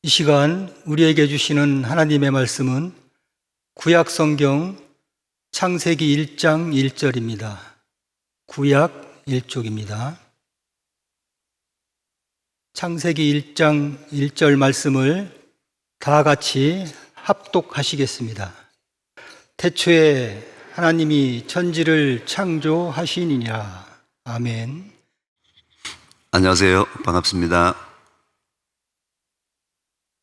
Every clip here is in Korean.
이 시간 우리에게 주시는 하나님의 말씀은 구약 성경 창세기 1장 1절입니다. 구약 1쪽입니다. 창세기 1장 1절 말씀을 다 같이 합독하시겠습니다. 태초에 하나님이 천지를 창조하시니라. 아멘. 안녕하세요. 반갑습니다.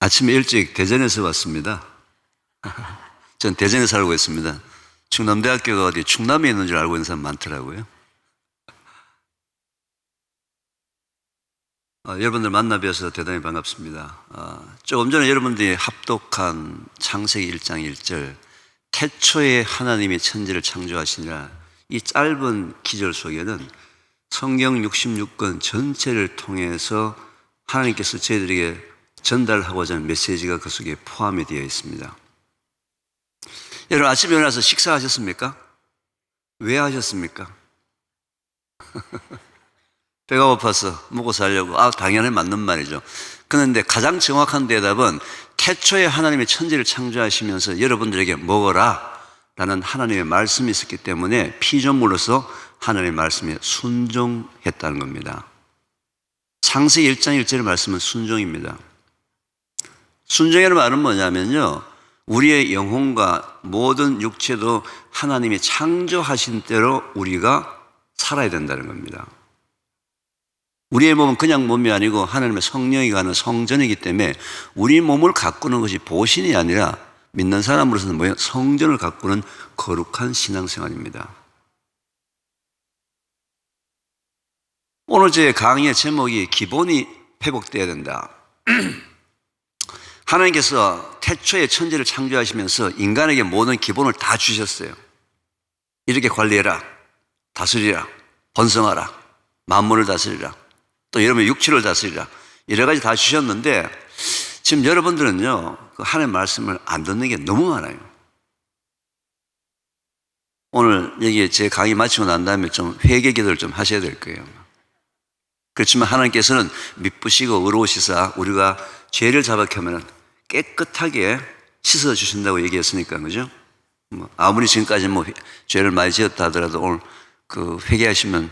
아침에 일찍 대전에서 왔습니다. 전 대전에 살고 있습니다. 충남대학교가 어디 충남에 있는 줄 알고 있는 사람 많더라고요. 여러분들 만나 뵈어서 대단히 반갑습니다. 조금 전에 여러분들이 합독한 창세기 1장 1절 태초에 하나님이 천지를 창조하시니라, 이 짧은 기절 속에는 성경 66권 전체를 통해서 하나님께서 저희들에게 전달하고자 하는 메시지가 그 속에 포함이 되어 있습니다. 여러분, 아침에 일어나서 식사하셨습니까? 왜 하셨습니까? 배가 고파서 먹고 살려고. 당연히 맞는 말이죠. 그런데 가장 정확한 대답은 태초에 하나님이 천지를 창조하시면서 여러분들에게 먹어라 라는 하나님의 말씀이 있었기 때문에 피조물로서 하나님의 말씀에 순종했다는 겁니다. 창세기 1장 1절의 말씀은 순종입니다. 순종이라는 말은 뭐냐면요, 우리의 영혼과 모든 육체도 하나님이 창조하신 대로 우리가 살아야 된다는 겁니다. 우리의 몸은 그냥 몸이 아니고 하나님의 성령이 가는 성전이기 때문에 우리 몸을 가꾸는 것이 보신이 아니라 믿는 사람으로서는 뭐예요? 성전을 가꾸는 거룩한 신앙생활입니다. 오늘 제 강의의 제목이 기본이 회복되어야 된다. 하나님께서 태초에 천지를 창조하시면서 인간에게 모든 기본을 다 주셨어요. 이렇게 관리해라, 다스리라, 번성하라, 만물을 다스리라, 또 여러분의 육체를 다스리라, 여러 가지 다 주셨는데 지금 여러분들은요, 그 하나님의 말씀을 안 듣는 게 너무 많아요. 오늘 여기 제 강의 마치고 난 다음에 좀 회개 기도를 좀 하셔야 될 거예요. 그렇지만 하나님께서는 미쁘시고 의로우시사 우리가 죄를 자박하면 깨끗하게 씻어 주신다고 얘기했으니까, 그죠? 아무리 지금까지 죄를 많이 지었다 하더라도 오늘 그 회개하시면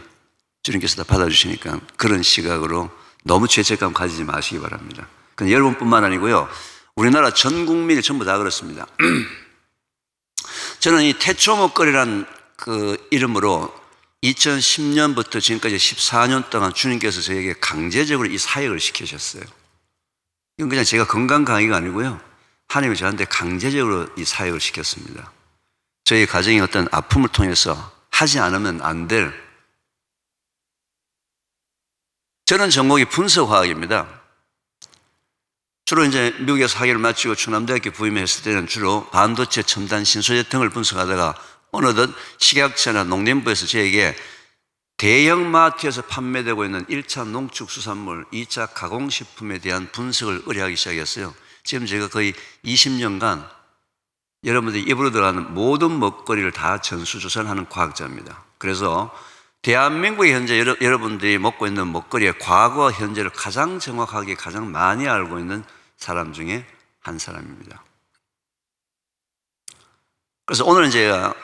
주님께서 다 받아주시니까 그런 시각으로 너무 죄책감 가지지 마시기 바랍니다. 그건 여러분뿐만 아니고요, 우리나라 전 국민이 전부 다 그렇습니다. 저는 이 태초 먹거리란 그 이름으로 2010년부터 지금까지 14년 동안 주님께서 저에게 강제적으로 이 사역을 시키셨어요. 이건 그냥 제가 건강 강의가 아니고요, 하나님이 저한테 강제적으로 이 사역을 시켰습니다. 저희 가정의 어떤 아픔을 통해서 하지 않으면 안 될, 저는 전공이 분석화학입니다. 주로 이제 미국에서 학위를 마치고 충남대학교 부임했을 때는 주로 반도체, 첨단 신소재 등을 분석하다가 어느덧 식약처나 농림부에서 저에게 대형 마트에서 판매되고 있는 1차 농축수산물, 2차 가공식품에 대한 분석을 의뢰하기 시작했어요. 지금 제가 거의 20년간 여러분들이 입으로 들어가는 모든 먹거리를 다 전수조사를 하는 과학자입니다. 그래서 대한민국의 현재 여러분들이 먹고 있는 먹거리의 과거와 현재를 가장 정확하게 가장 많이 알고 있는 사람 중에 한 사람입니다. 그래서 오늘은 제가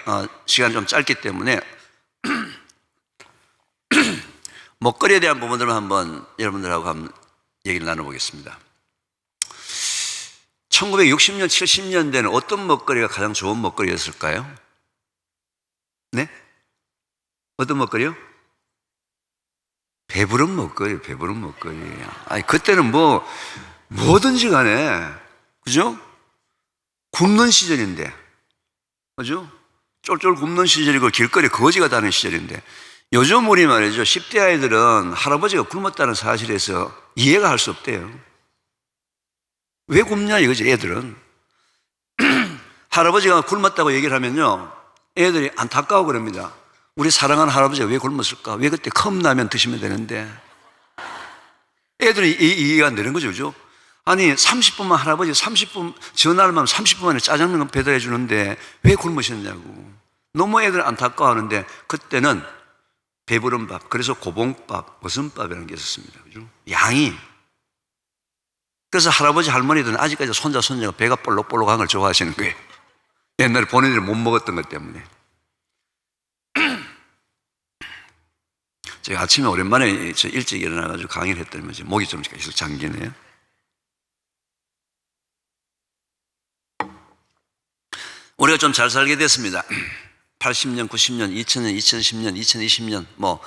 시간이 좀 짧기 때문에 먹거리에 대한 부분들만 한번 여러분들하고 한번 얘기를 나눠보겠습니다. 1960년, 70년대는 어떤 먹거리가 가장 좋은 먹거리였을까요? 네? 어떤 먹거리요? 배부른 먹거리, 배부른 먹거리. 그때는 뭐든지 간에, 그죠? 굶는 시절인데, 그죠? 쫄쫄 굶는 시절이고 길거리 거지가 다니는 시절인데, 요즘 우리 말이죠, 10대 아이들은 할아버지가 굶었다는 사실에서 이해가 할 수 없대요. 왜 굶냐 이거지, 애들은. 할아버지가 굶었다고 얘기를 하면요, 애들이 안타까워 그럽니다. 우리 사랑하는 할아버지가 왜 굶었을까? 왜 그때 컵라면 드시면 되는데. 애들이 이해가 안 되는 거죠, 그죠? 아니, 30분만 할아버지 30분, 전화를 하면 30분 만에 짜장면 배달해 주는데 왜 굶으셨냐고. 너무 애들 안타까워 하는데, 그때는 배부른 밥, 그래서 고봉밥, 버선밥이라는 게 있었습니다. 그죠? 양이 그래서 할아버지 할머니들은 아직까지 손자 손녀가 배가 볼록볼록한 걸 좋아하시는 거예요. 옛날에 본인들이 못 먹었던 것 때문에. 제가 아침에 오랜만에 일찍 일어나가지고 강의를 했더니 목이 좀 계속 잠기네요. 우리가 좀 잘 살게 됐습니다. 80년, 90년, 2000년, 2010년, 2020년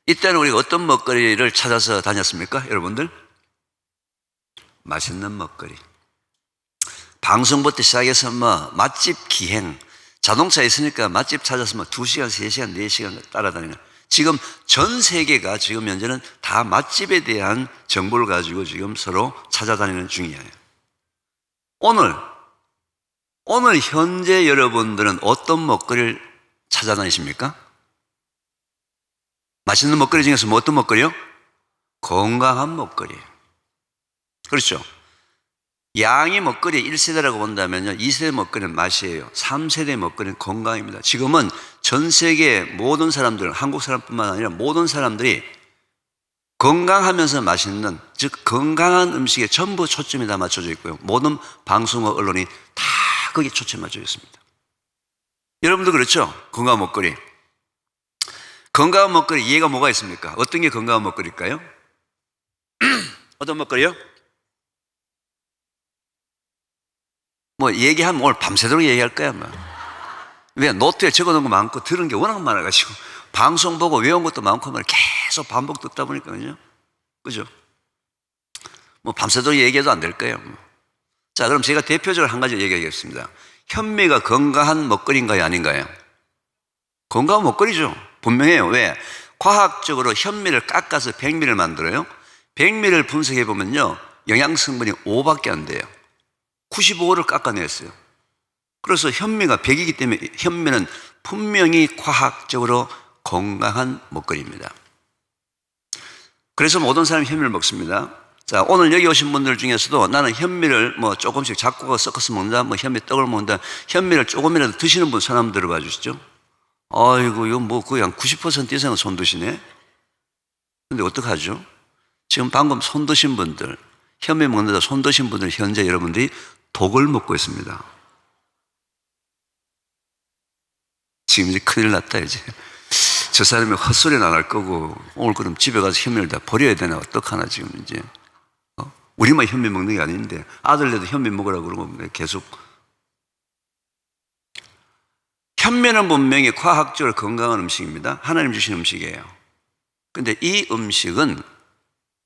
이때는 우리가 어떤 먹거리를 찾아서 다녔습니까? 여러분들? 맛있는 먹거리. 방송부터 시작해서 맛집 기행, 자동차 있으니까 맛집 찾아서 2시간, 3시간, 4시간 따라다니는. 지금 전 세계가 지금 현재는 다 맛집에 대한 정보를 가지고 지금 서로 찾아다니는 중이에요. 오늘 현재 여러분들은 어떤 먹거리를 찾아다니십니까? 맛있는 먹거리 중에서 어떤 먹거리요? 건강한 먹거리. 그렇죠. 양이 먹거리 1세대라고 본다면요, 2세대 먹거리는 맛이에요. 3세대 먹거리는 건강입니다. 지금은 전 세계 모든 사람들, 한국 사람뿐만 아니라 모든 사람들이 건강하면서 맛있는, 즉 건강한 음식에 전부 초점이 다 맞춰져 있고요. 모든 방송과 언론이 다 거기에 초점이 맞춰져 있습니다. 여러분도 그렇죠? 건강한 먹거리. 건강한 먹거리 이해가 뭐가 있습니까? 어떤 게 건강한 먹거리일까요? 어떤 먹거리요? 얘기하면 오늘 밤새도록 얘기할 거야, 왜? 노트에 적어 놓은 거 많고 들은 게 워낙 많아가지고 방송 보고 외운 것도 많고 계속 반복 듣다 보니까요. 그죠? 밤새도록 얘기해도 안 될 거예요. 자, 그럼 제가 대표적으로 한 가지 얘기하겠습니다. 현미가 건강한 먹거리인가요? 아닌가요? 건강한 먹거리죠. 분명해요. 왜? 과학적으로 현미를 깎아서 백미를 만들어요. 백미를 분석해 보면요, 영양성분이 5밖에 안 돼요. 95를 깎아냈어요. 그래서 현미가 100이기 때문에 현미는 분명히 과학적으로 건강한 먹거리입니다. 그래서 모든 사람이 현미를 먹습니다. 자, 오늘 여기 오신 분들 중에서도 나는 현미를 조금씩 잡고 섞어서 먹는다, 현미 떡을 먹는다, 현미를 조금이라도 드시는 분 손 한번 들어봐 주시죠. 아이고, 이거 거의 한 90% 이상은 손 드시네? 근데 어떡하죠? 지금 방금 손 드신 분들, 현미 먹는다 손 드신 분들, 현재 여러분들이 독을 먹고 있습니다. 지금 이제 큰일 났다, 이제. 저 사람이 헛소리는 안 할 거고, 오늘 그럼 집에 가서 현미를 다 버려야 되나, 어떡하나, 지금 이제. 우리만 현미 먹는 게 아닌데, 아들네도 현미 먹으라고 그러고 계속. 현미는 분명히 과학적으로 건강한 음식입니다. 하나님 주신 음식이에요. 근데 이 음식은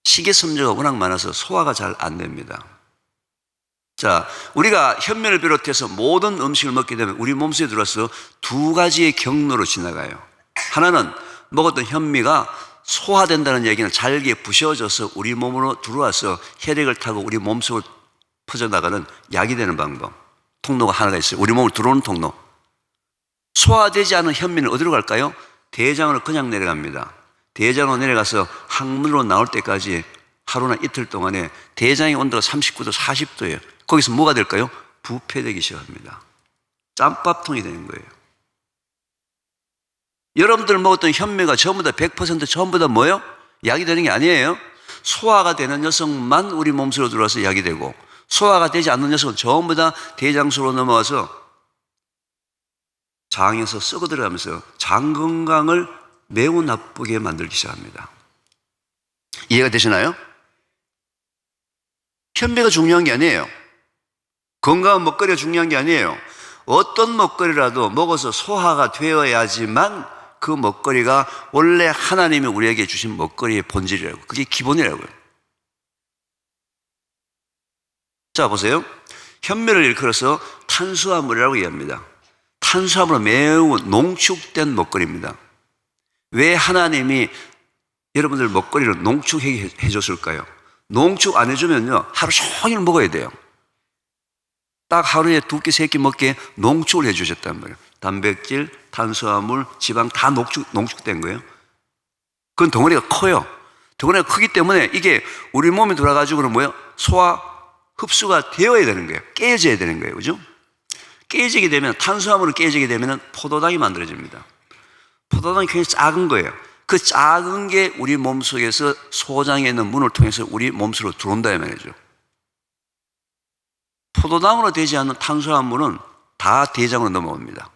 식이섬유가 워낙 많아서 소화가 잘 안 됩니다. 자, 우리가 현미를 비롯해서 모든 음식을 먹게 되면 우리 몸속에 들어와서 2가지의 경로로 지나가요. 하나는 먹었던 현미가 소화된다는 얘기는 잘게 부셔져서 우리 몸으로 들어와서 혈액을 타고 우리 몸속을 퍼져나가는 약이 되는 방법. 통로가 하나가 있어요. 우리 몸으로 들어오는 통로. 소화되지 않은 현미는 어디로 갈까요? 대장으로 그냥 내려갑니다. 대장으로 내려가서 항문으로 나올 때까지 하루나 이틀 동안에 대장의 온도가 39도, 40도예요. 거기서 뭐가 될까요? 부패되기 시작합니다. 짬밥통이 되는 거예요. 여러분들 먹었던 현미가 전부 다 100% 전부 다 뭐예요? 약이 되는 게 아니에요. 소화가 되는 녀석만 우리 몸속으로 들어와서 약이 되고, 소화가 되지 않는 녀석은 전부 다 대장 속으로 넘어와서 장에서 썩어 들어가면서 장 건강을 매우 나쁘게 만들기 시작합니다. 이해가 되시나요? 현미가 중요한 게 아니에요. 건강한 먹거리가 중요한 게 아니에요. 어떤 먹거리라도 먹어서 소화가 되어야지만 그 먹거리가 원래 하나님이 우리에게 주신 먹거리의 본질이라고, 그게 기본이라고요. 자, 보세요. 현미를 일컬어서 탄수화물이라고 얘기합니다. 탄수화물은 매우 농축된 먹거리입니다. 왜 하나님이 여러분들 먹거리를 농축해 줬을까요? 농축 안 해주면요, 하루 종일 먹어야 돼요. 딱 하루에 2끼, 3끼 먹게 농축을 해 주셨단 말이에요. 단백질, 탄수화물, 지방 다 농축된 거예요. 그건 덩어리가 커요. 덩어리가 크기 때문에 이게 우리 몸에 들어가지고는 뭐예요? 소화, 흡수가 되어야 되는 거예요. 깨져야 되는 거예요. 그죠? 깨지게 되면, 탄수화물은 깨지게 되면 포도당이 만들어집니다. 포도당이 굉장히 작은 거예요. 그 작은 게 우리 몸속에서 소장에 있는 문을 통해서 우리 몸속으로 들어온다 이 말이죠. 포도당으로 되지 않는 탄수화물은 다 대장으로 넘어옵니다.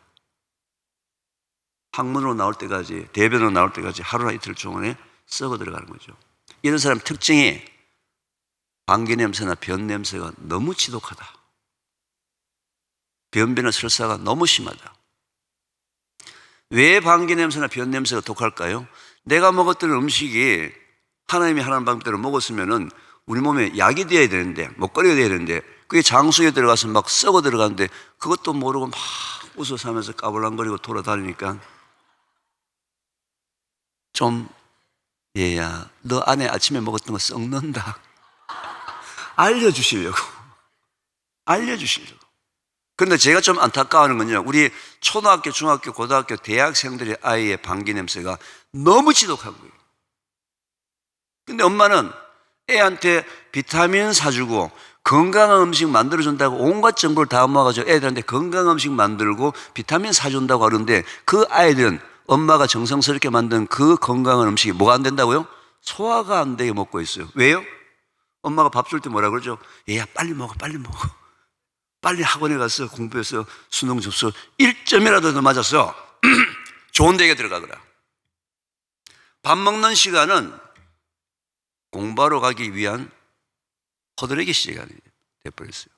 항문으로 나올 때까지, 대변으로 나올 때까지 하루나 이틀 동안에 썩어 들어가는 거죠. 이런 사람 특징이 방귀 냄새나 변 냄새가 너무 지독하다. 변비나 설사가 너무 심하다. 왜 방귀 냄새나 변 냄새가 독할까요? 내가 먹었던 음식이 하나님이 하라는 방법대로 먹었으면은 우리 몸에 약이 되어야 되는데, 먹거리가 되어야 되는데, 그게 장 속에 들어가서 막 썩어 들어가는데 그것도 모르고 막 웃어서 하면서 까불랑거리고 돌아다니니까 좀, 얘야, 너 안에 아침에 먹었던 거 썩는다. 알려주시려고. 그런데 제가 좀 안타까워하는 건요, 우리 초등학교, 중학교, 고등학교, 대학생들의 아이의 방귀 냄새가 너무 지독한 거예요. 근데 엄마는 애한테 비타민 사주고 건강한 음식 만들어준다고 온갖 정보를 다 모아가지고 애들한테 건강한 음식 만들고 비타민 사준다고 하는데 그 아이들은 엄마가 정성스럽게 만든 그 건강한 음식이 뭐가 안 된다고요? 소화가 안 되게 먹고 있어요. 왜요? 엄마가 밥 줄 때 뭐라 그러죠? 얘야, 빨리 먹어. 빨리 학원에 가서 공부해서 수능 접수 1점이라도 더 맞았어. 좋은 대학에 들어가거라. 밥 먹는 시간은 공부하러 가기 위한 허드레기 시간이 돼버렸어요.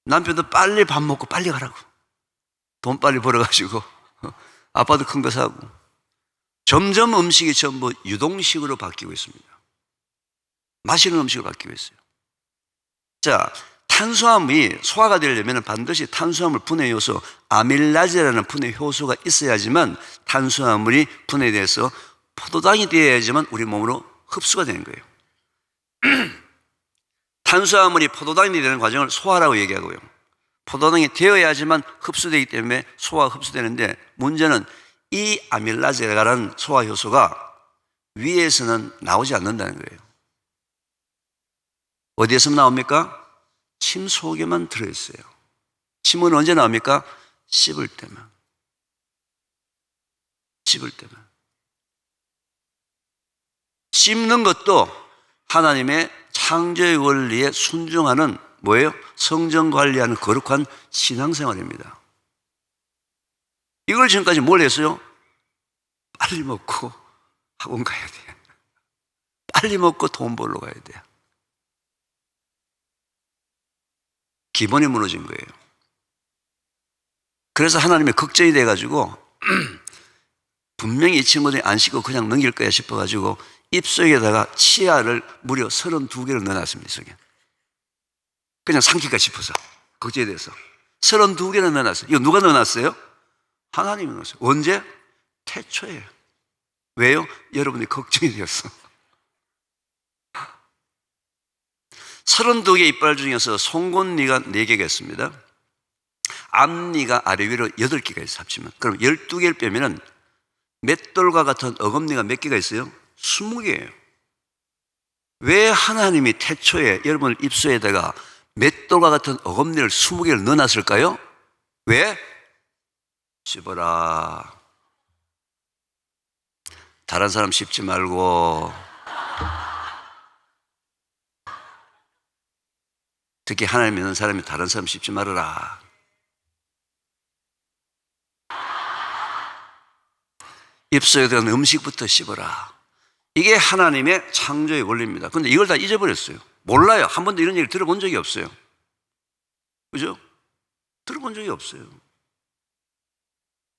남편도 빨리 밥 먹고 빨리 가라고. 돈 빨리 벌어가지고 아빠도 큰 거 사고. 점점 음식이 전부 유동식으로 바뀌고 있습니다. 마시는 음식으로 바뀌고 있어요. 자, 탄수화물이 소화가 되려면 반드시 탄수화물 분해 요소 아밀라제라는 분해 효소가 있어야지만 탄수화물이 분해돼서 포도당이 되어야지만 우리 몸으로 흡수가 되는 거예요. 탄수화물이 포도당이 되는 과정을 소화라고 얘기하고요. 포도당이 되어야지만 흡수되기 때문에 소화 흡수되는데 문제는 이 아밀라제라는 소화 효소가 위에서는 나오지 않는다는 거예요. 어디에서 나옵니까? 침 속에만 들어있어요. 침은 언제 나옵니까? 씹을 때만. 씹는 것도 하나님의 창조의 원리에 순종하는 뭐예요? 성전 관리하는 거룩한 신앙생활입니다. 이걸 지금까지 뭘 했어요? 빨리 먹고 학원 가야 돼. 빨리 먹고 돈 벌러 가야 돼. 기본이 무너진 거예요. 그래서 하나님의 걱정이 돼가지고 분명히 이 친구들이 안 씻고 그냥 넘길 거야 싶어가지고 입속에다가 치아를 무려 32개를 넣어놨습니다. 속에. 그냥 삼킬까 싶어서 걱정이 돼서 32개를 넣어놨어요. 이거 누가 넣어놨어요? 하나님이 넣었어요. 언제? 태초에. 왜요? 여러분이 걱정이 되었어. 32개 이빨 중에서 송곳니가 4개가 있습니다. 앞니가 아래 위로 8개가 있어요. 합치면. 그럼 12개를 빼면은 맷돌과 같은 어금니가 몇 개가 있어요? 20개예요. 왜 하나님이 태초에 여러분 입술에다가 맷돌과 같은 어금니를 20개를 넣어놨을까요? 왜? 씹어라. 다른 사람 씹지 말고. 특히 하나님 믿는 사람이 다른 사람 씹지 말아라. 입속에 들어간 음식부터 씹어라. 이게 하나님의 창조의 원리입니다. 그런데 이걸 다 잊어버렸어요. 몰라요. 한 번도 이런 얘기를 들어본 적이 없어요. 그죠? 들어본 적이 없어요.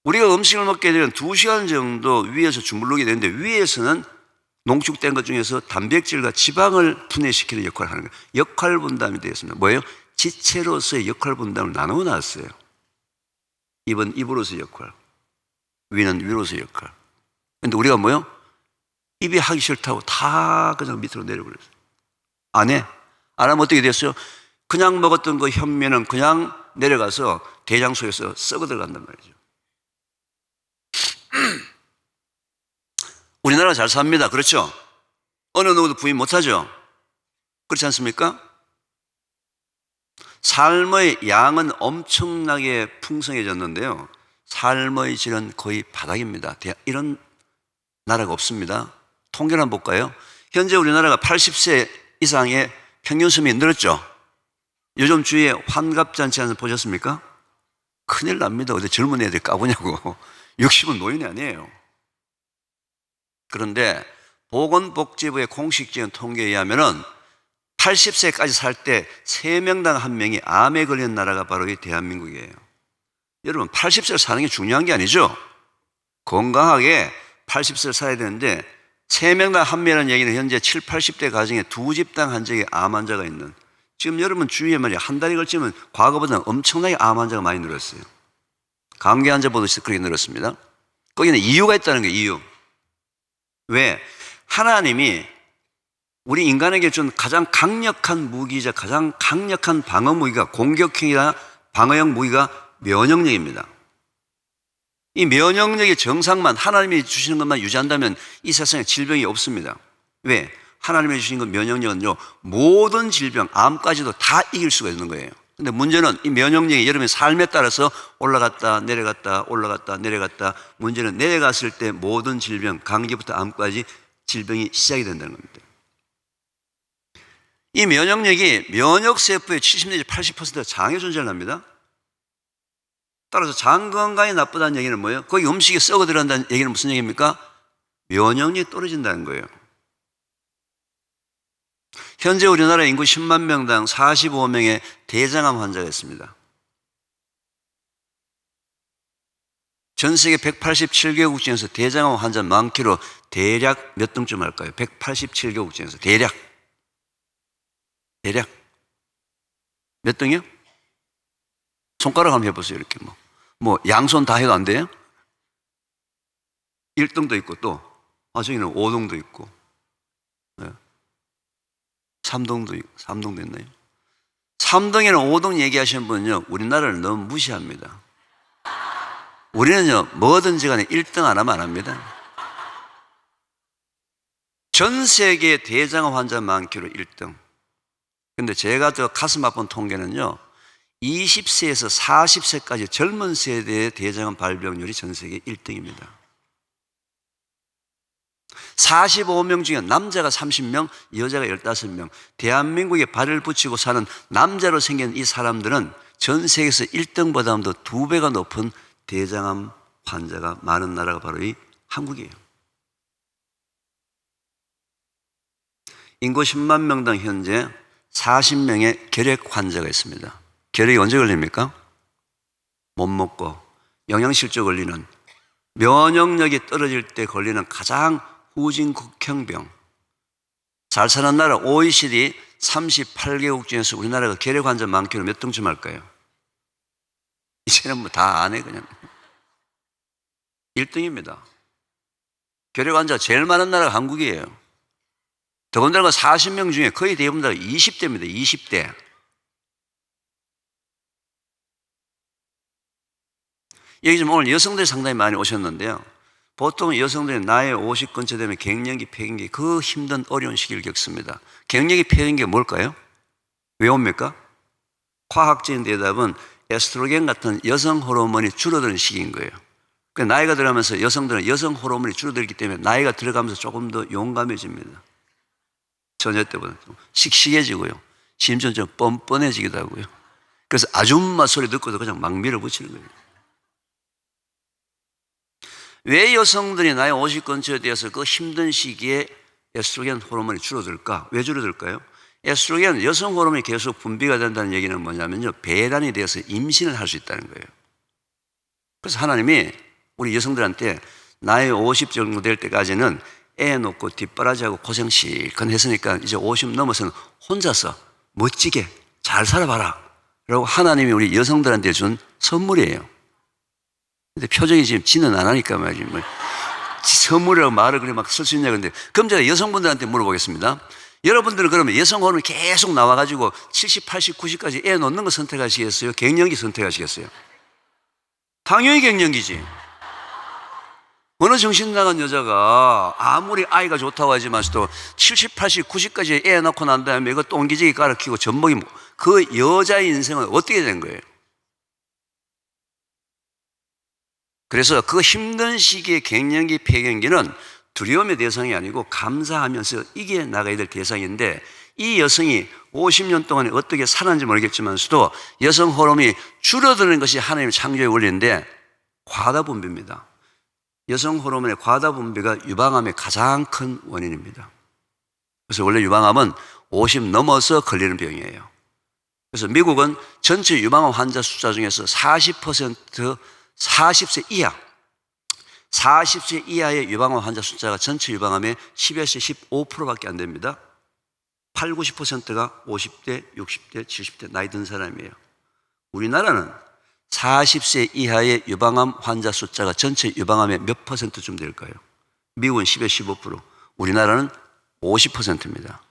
우리가 음식을 먹게 되면 2시간 정도 위에서 주물르게 되는데 위에서는 농축된 것 중에서 단백질과 지방을 분해시키는 역할을 하는 거예요. 역할 분담이 되었습니다. 뭐예요? 지체로서의 역할 분담을 나누어 놨어요. 입은 입으로서의 역할, 위는 위로서의 역할. 그런데 우리가 뭐예요? 입이 하기 싫다고 다 그냥 밑으로 내려버렸어요. 안 해. 안 하면 어떻게 됐어요? 그냥 먹었던 그 현미는 그냥 내려가서 대장 속에서 썩어 들어간단 말이죠. 우리나라 잘 삽니다. 그렇죠? 어느 누구도 부인 못하죠? 그렇지 않습니까? 삶의 양은 엄청나게 풍성해졌는데요. 삶의 질은 거의 바닥입니다. 이런 나라가 없습니다. 통계를 한번 볼까요? 현재 우리나라가 80세 이상의 평균 수명이 늘었죠? 요즘 주위에 환갑잔치 하는 거 보셨습니까? 큰일 납니다. 어디 젊은 애들 까보냐고. 60은 노인이 아니에요. 그런데 보건복지부의 공식적인 통계에 의하면은 80세까지 살 때 3명당 1명이 암에 걸리는 나라가 바로 이 대한민국이에요. 여러분, 80세를 사는 게 중요한 게 아니죠? 건강하게 80세를 살아야 되는데 3명당 1명이라는 얘기는 현재 7, 80대 가정에 2집당 한 적에 암 환자가 있는, 지금 여러분 주위에 말이야, 한 달이 걸치면 과거보다는 엄청나게 암 환자가 많이 늘었어요. 감기 환자보다 그렇게 늘었습니다. 거기는 이유가 있다는 거예요. 이유. 왜? 하나님이 우리 인간에게 준 가장 강력한 무기이자 가장 강력한 방어 무기가, 공격형이나 방어형 무기가 면역력입니다. 이 면역력의 정상만, 하나님이 주시는 것만 유지한다면 이 세상에 질병이 없습니다. 왜? 하나님이 주신 그 면역력은요, 모든 질병, 암까지도 다 이길 수가 있는 거예요. 근데 문제는 이 면역력이 여러분의 삶에 따라서 올라갔다 내려갔다 올라갔다 내려갔다, 문제는 내려갔을 때 모든 질병, 감기부터 암까지 질병이 시작이 된다는 겁니다. 이 면역력이 면역세포의 70 내지 80%가 장에 존재를 합니다. 따라서 장 건강이 나쁘다는 얘기는 뭐예요? 거기 음식이 썩어 들어간다는 얘기는 무슨 얘기입니까? 면역력이 떨어진다는 거예요. 현재 우리나라 인구 10만 명당 45명의 대장암 환자가 있습니다. 전 세계 187개국 중에서 대장암 환자 많기로 대략 몇 등쯤 할까요? 187개국 중에서 대략 몇 등이요? 손가락 한번 해보세요. 이렇게 뭐 양손 다 해도 안 돼요? 1등도 있고, 또 저기는 5등도 있고, 3등도 있고, 3등도 있나요? 3등에는 5등 얘기하시는 분은요, 우리나라를 너무 무시합니다. 우리는요, 뭐든지 간에 1등 안 하면 안 합니다. 전 세계 대장암 환자 많기로 1등. 근데 제가 저 가슴 아픈 통계는요, 20세에서 40세까지 젊은 세대의 대장암 발병률이 전 세계 1등입니다. 45명 중에 남자가 30명, 여자가 15명. 대한민국에 발을 붙이고 사는 남자로 생긴 이 사람들은 전 세계에서 1등보다 더 2배가 높은 대장암 환자가 많은 나라가 바로 이 한국이에요. 인구 10만 명당 현재 40명의 결핵 환자가 있습니다. 결핵이 언제 걸립니까? 못 먹고 영양실조 걸리는, 면역력이 떨어질 때 걸리는 가장 후진국형병. 잘 사는 나라 OECD 38개국 중에서 우리나라가 결핵 환자 많기로 몇 등쯤 할까요? 이제는 뭐 다 안 해, 그냥. 1등입니다. 결핵 환자 제일 많은 나라가 한국이에요. 더군다나 40명 중에 거의 대부분 다 20대입니다. 20대. 여기 지금 오늘 여성들이 상당히 많이 오셨는데요. 보통 여성들이 나이 50 근처 되면 갱년기, 폐경기, 그 힘든 어려운 시기를 겪습니다. 갱년기, 폐경기가 뭘까요? 왜 옵니까? 과학적인 대답은 에스트로겐 같은 여성 호르몬이 줄어드는 시기인 거예요. 그러니까 나이가 들어가면서 여성들은 여성 호르몬이 줄어들기 때문에 나이가 들어가면서 조금 더 용감해집니다. 처녀 때보다 좀 씩씩해지고요. 심지어 좀 뻔뻔해지기도 하고요. 그래서 아줌마 소리 듣고도 그냥 막 밀어붙이는 거예요. 왜 여성들이 나이 50 근처에 되어서 그 힘든 시기에 에스트로겐 호르몬이 줄어들까? 왜 줄어들까요? 에스트로겐, 여성 호르몬이 계속 분비가 된다는 얘기는 뭐냐면요, 배란이 되어서 임신을 할 수 있다는 거예요. 그래서 하나님이 우리 여성들한테 나이 50 정도 될 때까지는 애 놓고 뒷바라지하고 고생 실컷 했으니까 이제 50 넘어서는 혼자서 멋지게 잘 살아봐라 라고 하나님이 우리 여성들한테 준 선물이에요. 근데 표정이 지금 지는 안 하니까 말이지, 선물이라고 말을 그래 막 쓸 수 있냐. 근데 그럼 제가 여성분들한테 물어보겠습니다. 여러분들은 그러면 여성 호르몬이 계속 나와가지고 70, 80, 90까지 애 놓는 거 선택하시겠어요? 갱년기 선택하시겠어요? 당연히 갱년기지. 어느 정신 나간 여자가 아무리 아이가 좋다고 하지만서도 70, 80, 90까지 애 낳고 난 다음에 이거 똥기지기 가르치고 젖먹이, 그 여자의 인생은 어떻게 된 거예요? 그래서 그 힘든 시기의 갱년기, 폐경기는 두려움의 대상이 아니고 감사하면서 이겨나가야 될 대상인데, 이 여성이 50년 동안에 어떻게 살았는지 모르겠지만서도 여성 호르몬이 줄어드는 것이 하나님의 창조의 원리인데 과다 분비입니다. 여성 호르몬의 과다 분비가 유방암의 가장 큰 원인입니다. 그래서 원래 유방암은 50 넘어서 걸리는 병이에요. 그래서 미국은 전체 유방암 환자 숫자 중에서 40% 40세 이하, 40세 이하의 유방암 환자 숫자가 전체 유방암의 10에서 15%밖에 안 됩니다. 8, 90%가 50대, 60대, 70대 나이 든 사람이에요. 우리나라는 40세 이하의 유방암 환자 숫자가 전체 유방암의 몇 %쯤 될까요? 미국은 10에서 15%, 우리나라는 50%입니다.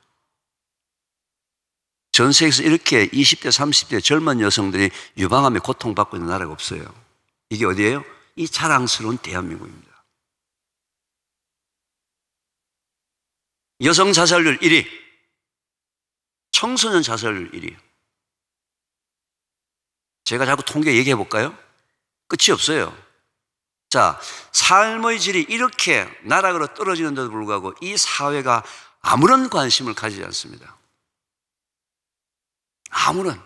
전 세계에서 이렇게 20대, 30대 젊은 여성들이 유방암에 고통받고 있는 나라가 없어요. 이게 어디예요? 이 자랑스러운 대한민국입니다. 여성 자살률 1위, 청소년 자살률 1위. 제가 자꾸 통계 얘기해 볼까요? 끝이 없어요. 자, 삶의 질이 이렇게 나락으로 떨어지는데도 불구하고 이 사회가 아무런 관심을 가지지 않습니다. 아무런.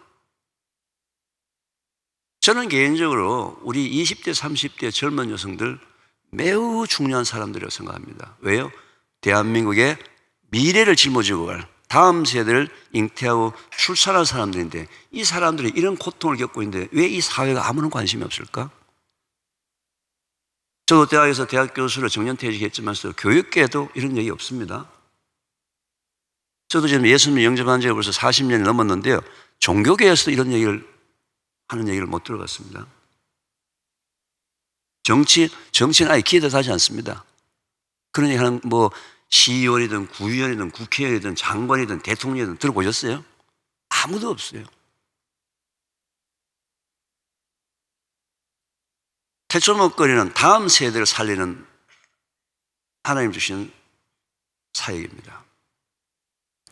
저는 개인적으로 우리 20대, 30대 젊은 여성들 매우 중요한 사람들이라고 생각합니다. 왜요? 대한민국의 미래를 짊어지고 갈 다음 세대를 잉태하고 출산할 사람들인데 이 사람들이 이런 고통을 겪고 있는데 왜 이 사회가 아무런 관심이 없을까? 저도 대학에서 대학 교수로 정년퇴직했지만 교육계에도 이런 얘기 없습니다. 저도 지금 예수님 영접한 지가 벌써 40년이 넘었는데요. 종교계에서도 이런 얘기를 하는 얘기를 못 들어봤습니다. 정치는 아예 기대도 하지 않습니다. 그런 얘기 하는 시의원이든 구의원이든 국회의원이든 장관이든 대통령이든 들어보셨어요? 아무도 없어요. 태초목걸이는 다음 세대를 살리는 하나님 주신 사역입니다.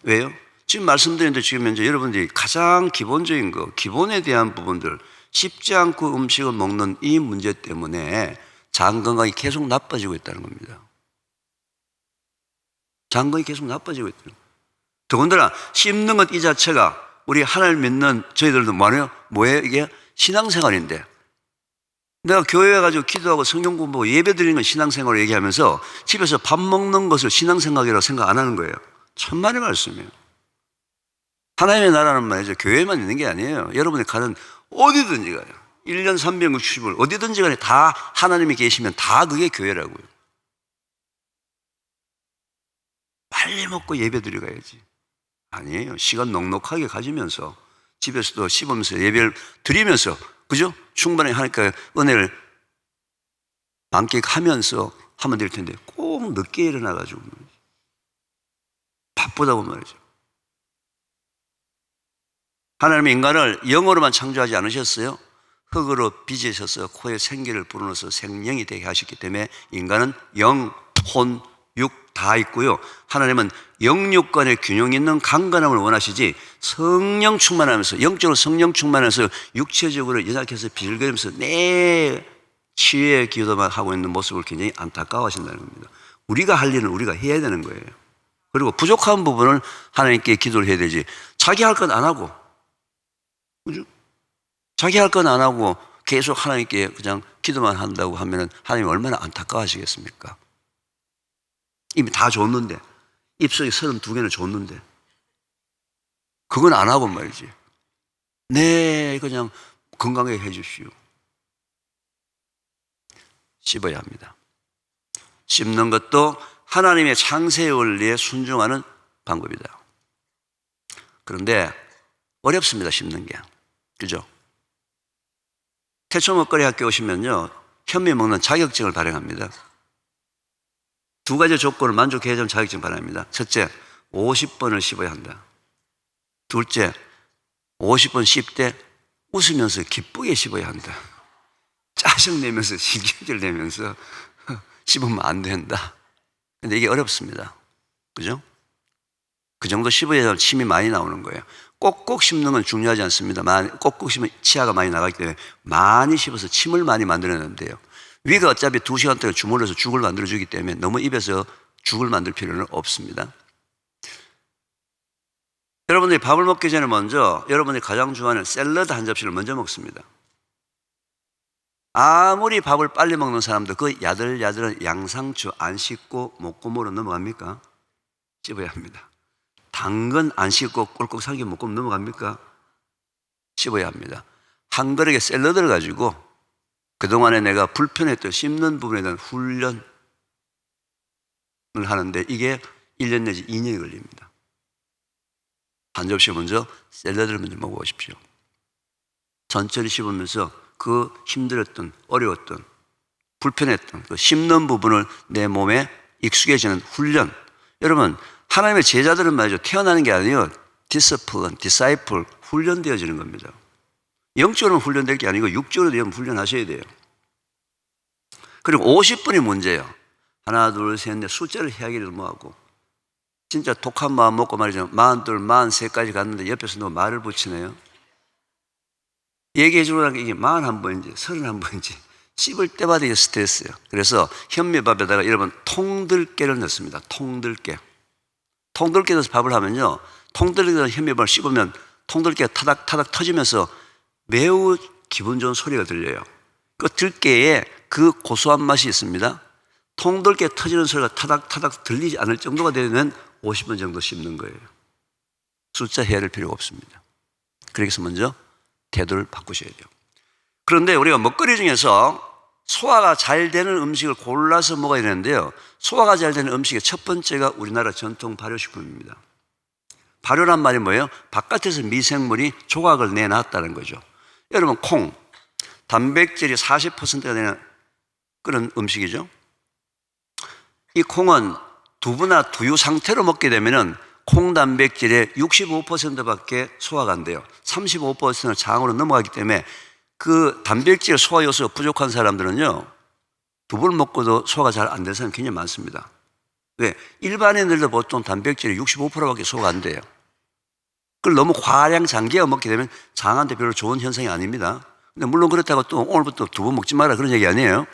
왜요? 지금 말씀드린 데 지금 현재 여러분들이 가장 기본적인 거, 기본에 대한 부분들, 쉽지 않고 음식을 먹는 이 문제 때문에 장 건강이 계속 나빠지고 있다는 겁니다. 장 건강이 계속 나빠지고 있다는 겁니다. 더군다나 씹는 것 이 자체가 우리 하나님 믿는 저희들도 뭐예요? 이게 신앙생활인데 내가 교회에 가지고 기도하고 성경 공부하고 예배 드리는 건 신앙생활을 얘기하면서 집에서 밥 먹는 것을 신앙생활이라고 생각 안 하는 거예요. 천만의 말씀이에요. 하나님의 나라는 말이죠. 교회만 있는 게 아니에요. 여러분이 가는 어디든지 가요. 1년 360일 어디든지 간에 다 하나님이 계시면 다 그게 교회라고요. 빨리 먹고 예배 드려 가야지. 아니에요. 시간 넉넉하게 가지면서 집에서도 씹으면서 예배를 드리면서 그죠? 충분히 하니까 은혜를 만끽하면서 하면 될 텐데 꼭 늦게 일어나가지고 바쁘다고 말이죠. 하나님은 인간을 영으로만 창조하지 않으셨어요. 흙으로 빚으셔서 코에 생기를 불어넣어서 생명이 되게 하셨기 때문에 인간은 영, 혼, 육 다 있고요. 하나님은 영육 간의 균형 있는 강건함을 원하시지 성령 충만하면서 영적으로 성령 충만해서 육체적으로 연약해서 비일거리면서 내 치유의 기도만 하고 있는 모습을 굉장히 안타까워하신다는 겁니다. 우리가 할 일은 우리가 해야 되는 거예요. 그리고 부족한 부분을 하나님께 기도를 해야 되지 자기 할 건 안 하고 그죠? 자기 할 건 안 하고 계속 하나님께 그냥 기도만 한다고 하면 하나님이 얼마나 안타까워하시겠습니까? 이미 다 줬는데 입속에 32개를 줬는데 그건 안 하고 말이지. 네, 그냥 건강하게 해 주시오. 씹어야 합니다. 씹는 것도 하나님의 창세의 원리에 순종하는 방법이다. 그런데 어렵습니다. 씹는 게. 그죠? 태초목걸이 학교 오시면요. 현미 먹는 자격증을 발행합니다. 두 가지 조건을 만족해야 좀 자격증 발행합니다. 첫째, 50번을 씹어야 한다. 둘째, 50번 씹되 웃으면서 기쁘게 씹어야 한다. 짜증내면서 신경질 내면서 씹으면 안 된다. 근데 이게 어렵습니다. 그죠? 그 정도 씹어야 침이 많이 나오는 거예요. 꼭꼭 씹는 건 중요하지 않습니다. 꼭꼭 씹으면 치아가 많이 나가기 때문에 많이 씹어서 침을 많이 만들어내는데요. 위가 어차피 2시간 동안 주물러서 죽을 만들어주기 때문에 너무 입에서 죽을 만들 필요는 없습니다. 여러분들이 밥을 먹기 전에 먼저 여러분들이 가장 좋아하는 샐러드 한 접시를 먼저 먹습니다. 아무리 밥을 빨리 먹는 사람도 그 야들야들한 양상추 안 씻고 목구멍으로 넘어갑니까? 씹어야 합니다. 당근 안 씻고 꼴깍 삼겨 목구멍 넘어갑니까? 씹어야 합니다. 한 그릇의 샐러드를 가지고 그동안에 내가 불편했던 씹는 부분에 대한 훈련을 하는데 이게 1년 내지 2년이 걸립니다. 한 접시 먼저 샐러드를 먼저 먹어보십시오. 천천히 씹으면서 그 힘들었던, 어려웠던, 불편했던 그 씹는 부분을 내 몸에 익숙해지는 훈련. 여러분, 하나님의 제자들은 말이죠. 태어나는 게 아니에요. 디스플린, 디사이플, 훈련되어지는 겁니다. 영적으로는 훈련될 게 아니고 육적으로도 훈련하셔야 돼요. 그리고 50분이 문제예요. 하나, 둘, 셋, 넷 숫자를 해야기를 뭐하고 진짜 독한 마음 먹고 말이죠. 42, 43까지 갔는데 옆에서 누가 말을 붙이네요. 얘기해 주라는 게 이게 41번인지 31번인지 씹을 때마다 이게 스트레스예요. 그래서 현미밥에다가 여러분 통들깨를 넣습니다. 통들깨. 통들깨 넣어서 밥을 하면요. 통들깨 넣어서 현미밥을 씹으면 통들깨가 타닥타닥 터지면서 매우 기분 좋은 소리가 들려요. 그 들깨에 그 고소한 맛이 있습니다. 통들깨 터지는 소리가 타닥타닥 들리지 않을 정도가 되면 50번 정도 씹는 거예요. 숫자 해야 될 필요가 없습니다. 그래서 먼저 태도를 바꾸셔야 돼요. 그런데 우리가 먹거리 중에서 소화가 잘 되는 음식을 골라서 먹어야 되는데요. 소화가 잘 되는 음식의 첫 번째가 우리나라 전통 발효식품입니다. 발효란 말이 뭐예요? 바깥에서 미생물이 조각을 내놨다는 거죠. 여러분 콩, 단백질이 40%가 되는 그런 음식이죠. 이 콩은 두부나 두유 상태로 먹게 되면은 콩 단백질의 65%밖에 소화가 안 돼요. 35%는 장으로 넘어가기 때문에 그 단백질 소화 요소가 부족한 사람들은요, 두부를 먹고도 소화가 잘 안 되는 사람이 굉장히 많습니다. 왜? 일반인들도 보통 단백질이 65%밖에 소화가 안 돼요. 그걸 너무 과량 장기가 먹게 되면 장한테 별로 좋은 현상이 아닙니다. 근데 물론 그렇다고 또 오늘부터 두부 먹지 마라 그런 얘기 아니에요.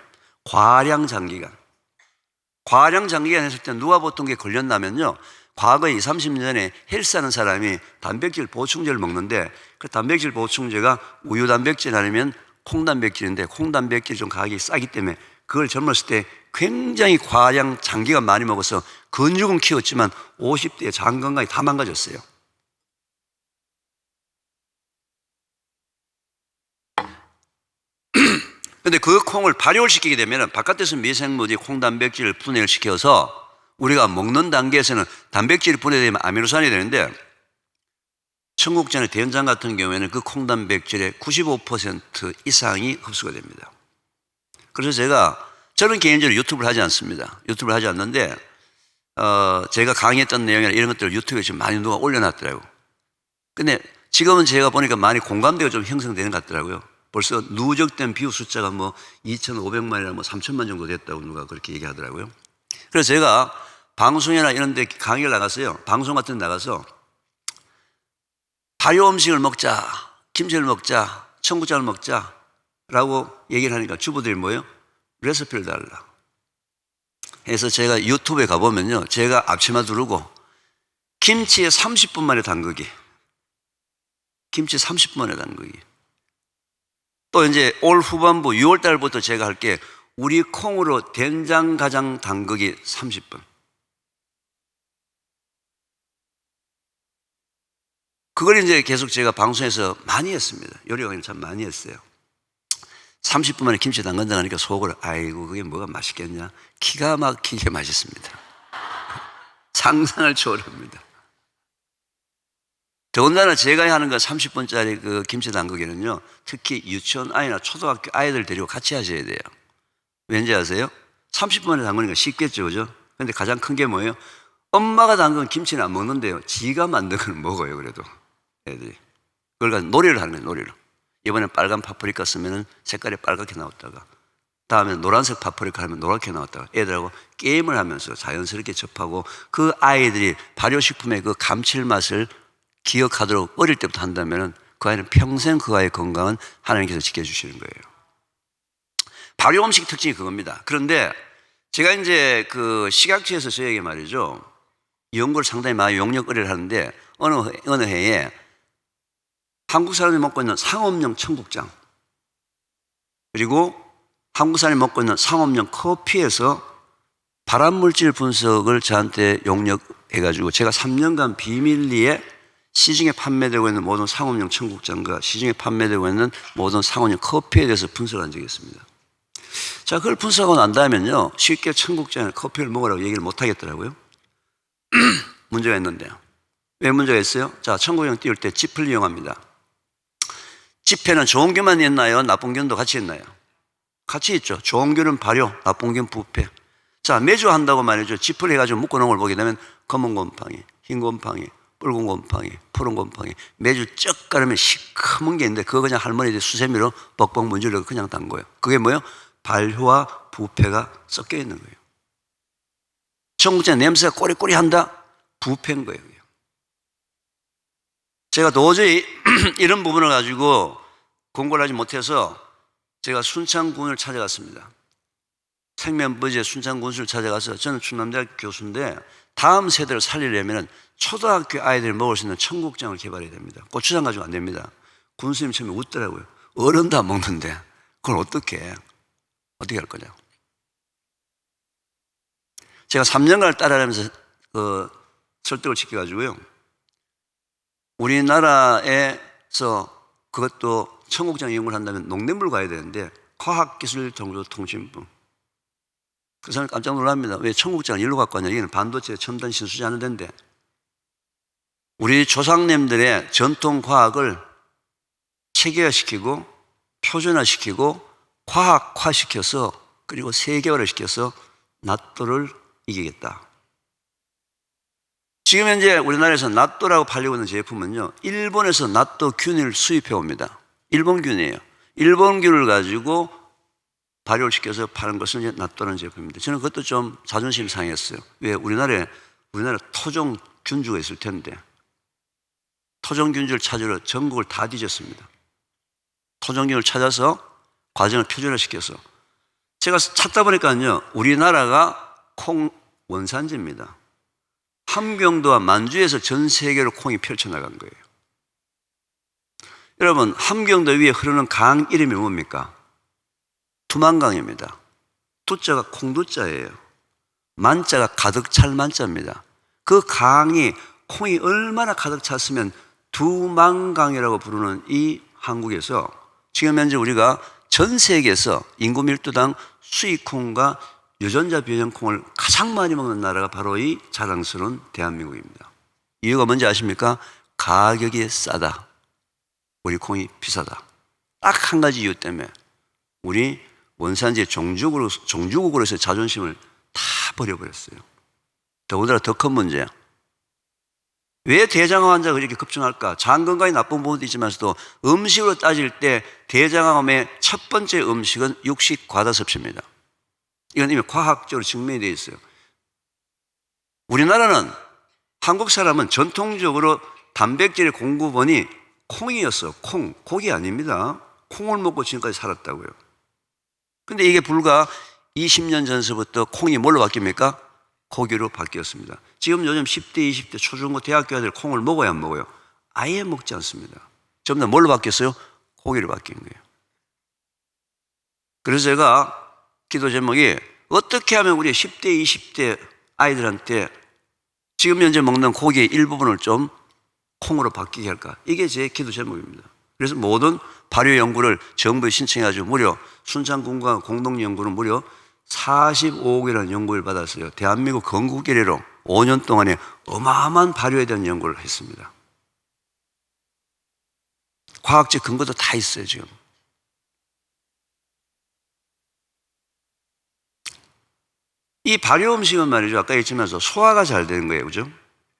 과량 장기간. 과량 장기간 했을 때 누가 보통 게 걸렸냐면요. 과거에 20, 30년 전에 헬스하는 사람이 단백질 보충제를 먹는데 그 단백질 보충제가 우유 단백질 아니면 콩 단백질인데 콩 단백질이 좀 가격이 싸기 때문에 그걸 젊었을 때 굉장히 과량 장기간 많이 먹어서 근육은 키웠지만 50대에 장 건강이 다 망가졌어요. 근데 그 콩을 발효를 시키게 되면 바깥에서 미생물이 콩 단백질을 분해를 시켜서 우리가 먹는 단계에서는 단백질이 분해되면 아미노산이 되는데 청국장의 된장 같은 경우에는 그 콩 단백질의 95% 이상이 흡수가 됩니다. 그래서 저는 개인적으로 유튜브를 하지 않습니다. 유튜브를 하지 않는데 제가 강의했던 내용이나 이런 것들을 유튜브에 지금 많이 누가 올려놨더라고요. 근데 지금은 제가 보니까 많이 공감대가 좀 형성되는 것 같더라고요. 벌써 누적된 뷰 숫자가 뭐 2,500만이나 뭐 3,000만 정도 됐다고 누가 그렇게 얘기하더라고요. 그래서 제가 방송이나 이런 데 강의를 나갔어요. 방송 같은 데 나가서 발효 음식을 먹자, 김치를 먹자, 청국장을 먹자 라고 얘기를 하니까 주부들이 뭐예요? 레시피를 달라. 그래서 제가 유튜브에 가보면요. 제가 앞치마 두르고 김치에 30분 만에 담그기. 김치 30분 만에 담그기. 또 이제 올 후반부 6월 달부터 제가 할 게 우리 콩으로 된장 가장 담그기 30분. 그걸 이제 계속 제가 방송에서 많이 했습니다. 요리 강의를 참 많이 했어요. 30분 만에 김치 담근다 하니까 속으로 아이고 그게 뭐가 맛있겠냐. 기가 막히게 맛있습니다. 상상을 초월합니다. 더군다나 제가 하는 거 30분짜리 그 김치 담그기는요, 특히 유치원 아이나 초등학교 아이들 데리고 같이 하셔야 돼요. 왠지 아세요? 30분 만에 담그니까 쉽겠죠, 그죠? 근데 가장 큰 게 뭐예요? 엄마가 담근 김치는 안 먹는데요. 지가 만든 건 먹어요, 그래도. 애들이. 그걸 가지고 놀이를 하는 거예요, 놀이를. 이번엔 빨간 파프리카 쓰면은 색깔이 빨갛게 나왔다가, 다음에 노란색 파프리카 하면 노랗게 나왔다가, 애들하고 게임을 하면서 자연스럽게 접하고 그 아이들이 발효식품의 그 감칠맛을 기억하도록 어릴 때부터 한다면 그 아이는 평생 그 아이의 건강은 하나님께서 지켜주시는 거예요. 발효 음식 특징이 그겁니다. 그런데 제가 이제 그 식약처에서 저에게 말이죠. 연구를 상당히 많이 용역 의뢰를 하는데 어느 해에 한국 사람이 먹고 있는 상업용 청국장 그리고 한국 사람이 먹고 있는 상업용 커피에서 발암물질 분석을 저한테 용역해가지고 제가 3년간 비밀리에 시중에 판매되고 있는 모든 상업용 청국장과 시중에 판매되고 있는 모든 상업용 커피에 대해서 분석한 적이 있습니다. 자, 그걸 분석하고 난 다음에는요, 쉽게 청국장이나 커피를 먹으라고 얘기를 못 하겠더라고요. 문제가 있는데요. 왜 문제가 있어요? 자, 청국장 띄울 때 짚을 이용합니다. 짚에는 좋은 균만 있나요? 나쁜 균도 같이 있나요? 같이 있죠. 좋은 균은 발효, 나쁜 균은 부패. 자, 매주 한다고 말이죠. 짚을 해가지고 묶어놓은 걸 보게 되면 검은 곰팡이, 흰 곰팡이, 붉은 곰팡이, 푸른 곰팡이 매주 쩍 가르면 시커먼 게 있는데 그거 그냥 할머니들이 수세미로 벅벅 문질러서 그냥 단 거예요. 그게 뭐예요? 발효와 부패가 섞여 있는 거예요. 청국장 냄새가 꼬리꼬리한다? 부패인 거예요. 제가 도저히 이런 부분을 가지고 공부를 하지 못해서 제가 순창군을 찾아갔습니다. 생면부지의 순창군수를 찾아가서 저는 충남대학교 교수인데 다음 세대를 살리려면 초등학교 아이들이 먹을 수 있는 청국장을 개발해야 됩니다. 고추장 가지고 안 됩니다. 군수님 처음에 웃더라고요. 어른도 안 먹는데 그걸 어떻게 할 거냐. 제가 3년간을 따라가면서 설득을 시켜가지고요. 우리나라에서 그것도 청국장 연구를 한다면 농림부를 가야 되는데 과학기술정보통신부 그 사람이 깜짝 놀랍니다. 왜 청국장을 일로 갖고 왔냐. 여기는 반도체 첨단 신수지 않은 데인데 우리 조상님들의 전통 과학을 체계화시키고 표준화시키고 과학화시켜서 그리고 세계화를 시켜서 낫또를 이기겠다. 지금 현재 우리나라에서 낫또라고 팔리고 있는 제품은요, 일본에서 낫또 균을 수입해 옵니다. 일본 균이에요. 일본 균을 가지고 발효를 시켜서 파는 것은 이제 낫또라는 제품입니다. 저는 그것도 좀 자존심 상했어요. 왜 우리나라 토종 균주가 있을 텐데 토종 균주를 찾으러 전국을 다 뒤졌습니다. 토종 균을 찾아서 과정을 표준화시켜서 제가 찾다 보니까요, 우리나라가 콩 원산지입니다. 함경도와 만주에서 전 세계로 콩이 펼쳐나간 거예요. 여러분, 함경도 위에 흐르는 강 이름이 뭡니까? 두만강입니다. 두자가 콩두자예요. 만자가 가득 찰 만자입니다. 그 강이 콩이 얼마나 가득 찼으면 두만강이라고 부르는 이 한국에서 지금 현재 우리가 전 세계에서 인구 밀도당 수입콩과 유전자 변형 콩을 가장 많이 먹는 나라가 바로 이 자랑스러운 대한민국입니다. 이유가 뭔지 아십니까? 가격이 싸다. 우리 콩이 비싸다. 딱 한 가지 이유 때문에 우리 원산지 종주국으로서의 자존심을 다 버려버렸어요. 더군다나 더 큰 문제야. 왜 대장암 환자가 그렇게 급증할까? 장 건강이 나쁜 부분도 있지만서도 음식으로 따질 때 대장암의 첫 번째 음식은 육식 과다 섭취입니다. 이건 이미 과학적으로 증명이 되어 있어요. 우리나라는 한국 사람은 전통적으로 단백질의 공급원이 콩이었어. 콩, 고기 아닙니다. 콩을 먹고 지금까지 살았다고요. 근데 이게 불과 20년 전서부터 콩이 뭘로 바뀝니까? 고기로 바뀌었습니다. 지금 요즘 10대, 20대, 초중고, 대학교 아들 콩을 먹어야 안 먹어요? 아예 먹지 않습니다. 전부 다 뭘로 바뀌었어요? 고기로 바뀐 거예요. 그래서 제가 기도 제목이 어떻게 하면 우리 10대, 20대 아이들한테 지금 현재 먹는 고기의 일부분을 좀 콩으로 바뀌게 할까? 이게 제 기도 제목입니다. 그래서 모든 발효 연구를 정부에 신청해가지고 무려 순창군과 공동연구는 무려 45억이라는 연구를 받았어요. 대한민국 건국 이래로 5년 동안에 어마어마한 발효에 대한 연구를 했습니다. 과학적 근거도 다 있어요, 지금. 이 발효 음식은 말이죠. 아까 얘기했지만서 소화가 잘 되는 거예요. 그죠?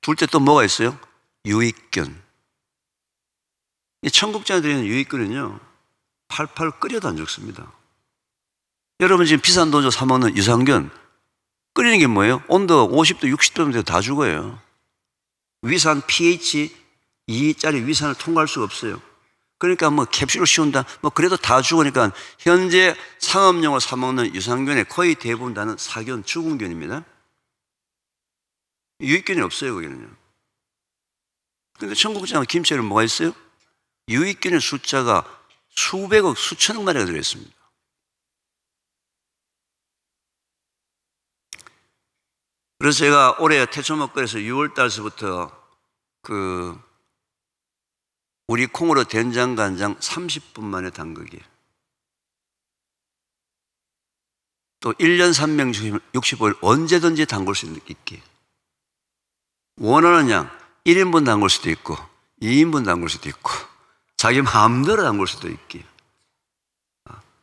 둘째 또 뭐가 있어요? 유익균. 이 청국장에 들어있는 유익균은요, 팔팔 끓여도 안 죽습니다. 여러분 지금 비싼 돈 줘 사먹는 유산균, 끓이는 게 뭐예요? 온도 50도, 60도면 돼도 다 죽어요. 위산 pH 2짜리 위산을 통과할 수가 없어요. 그러니까 뭐 캡슐을 씌운다, 뭐 그래도 다 죽으니까 현재 상업용으로 사먹는 유산균의 거의 대부분 다는 사균, 죽은 균입니다. 유익균이 없어요, 거기는요. 근데 청국장 김치에는 뭐가 있어요? 유익균의 숫자가 수백억, 수천억 마리가 들어있습니다. 그래서 제가 올해 태초 먹거리에서 6월 달서부터 우리 콩으로 된장, 간장 30분 만에 담그기. 또 1년 365일 언제든지 담글 수 있게. 원하는 양 1인분 담글 수도 있고 2인분 담글 수도 있고 자기 마음대로 담글 수도 있게.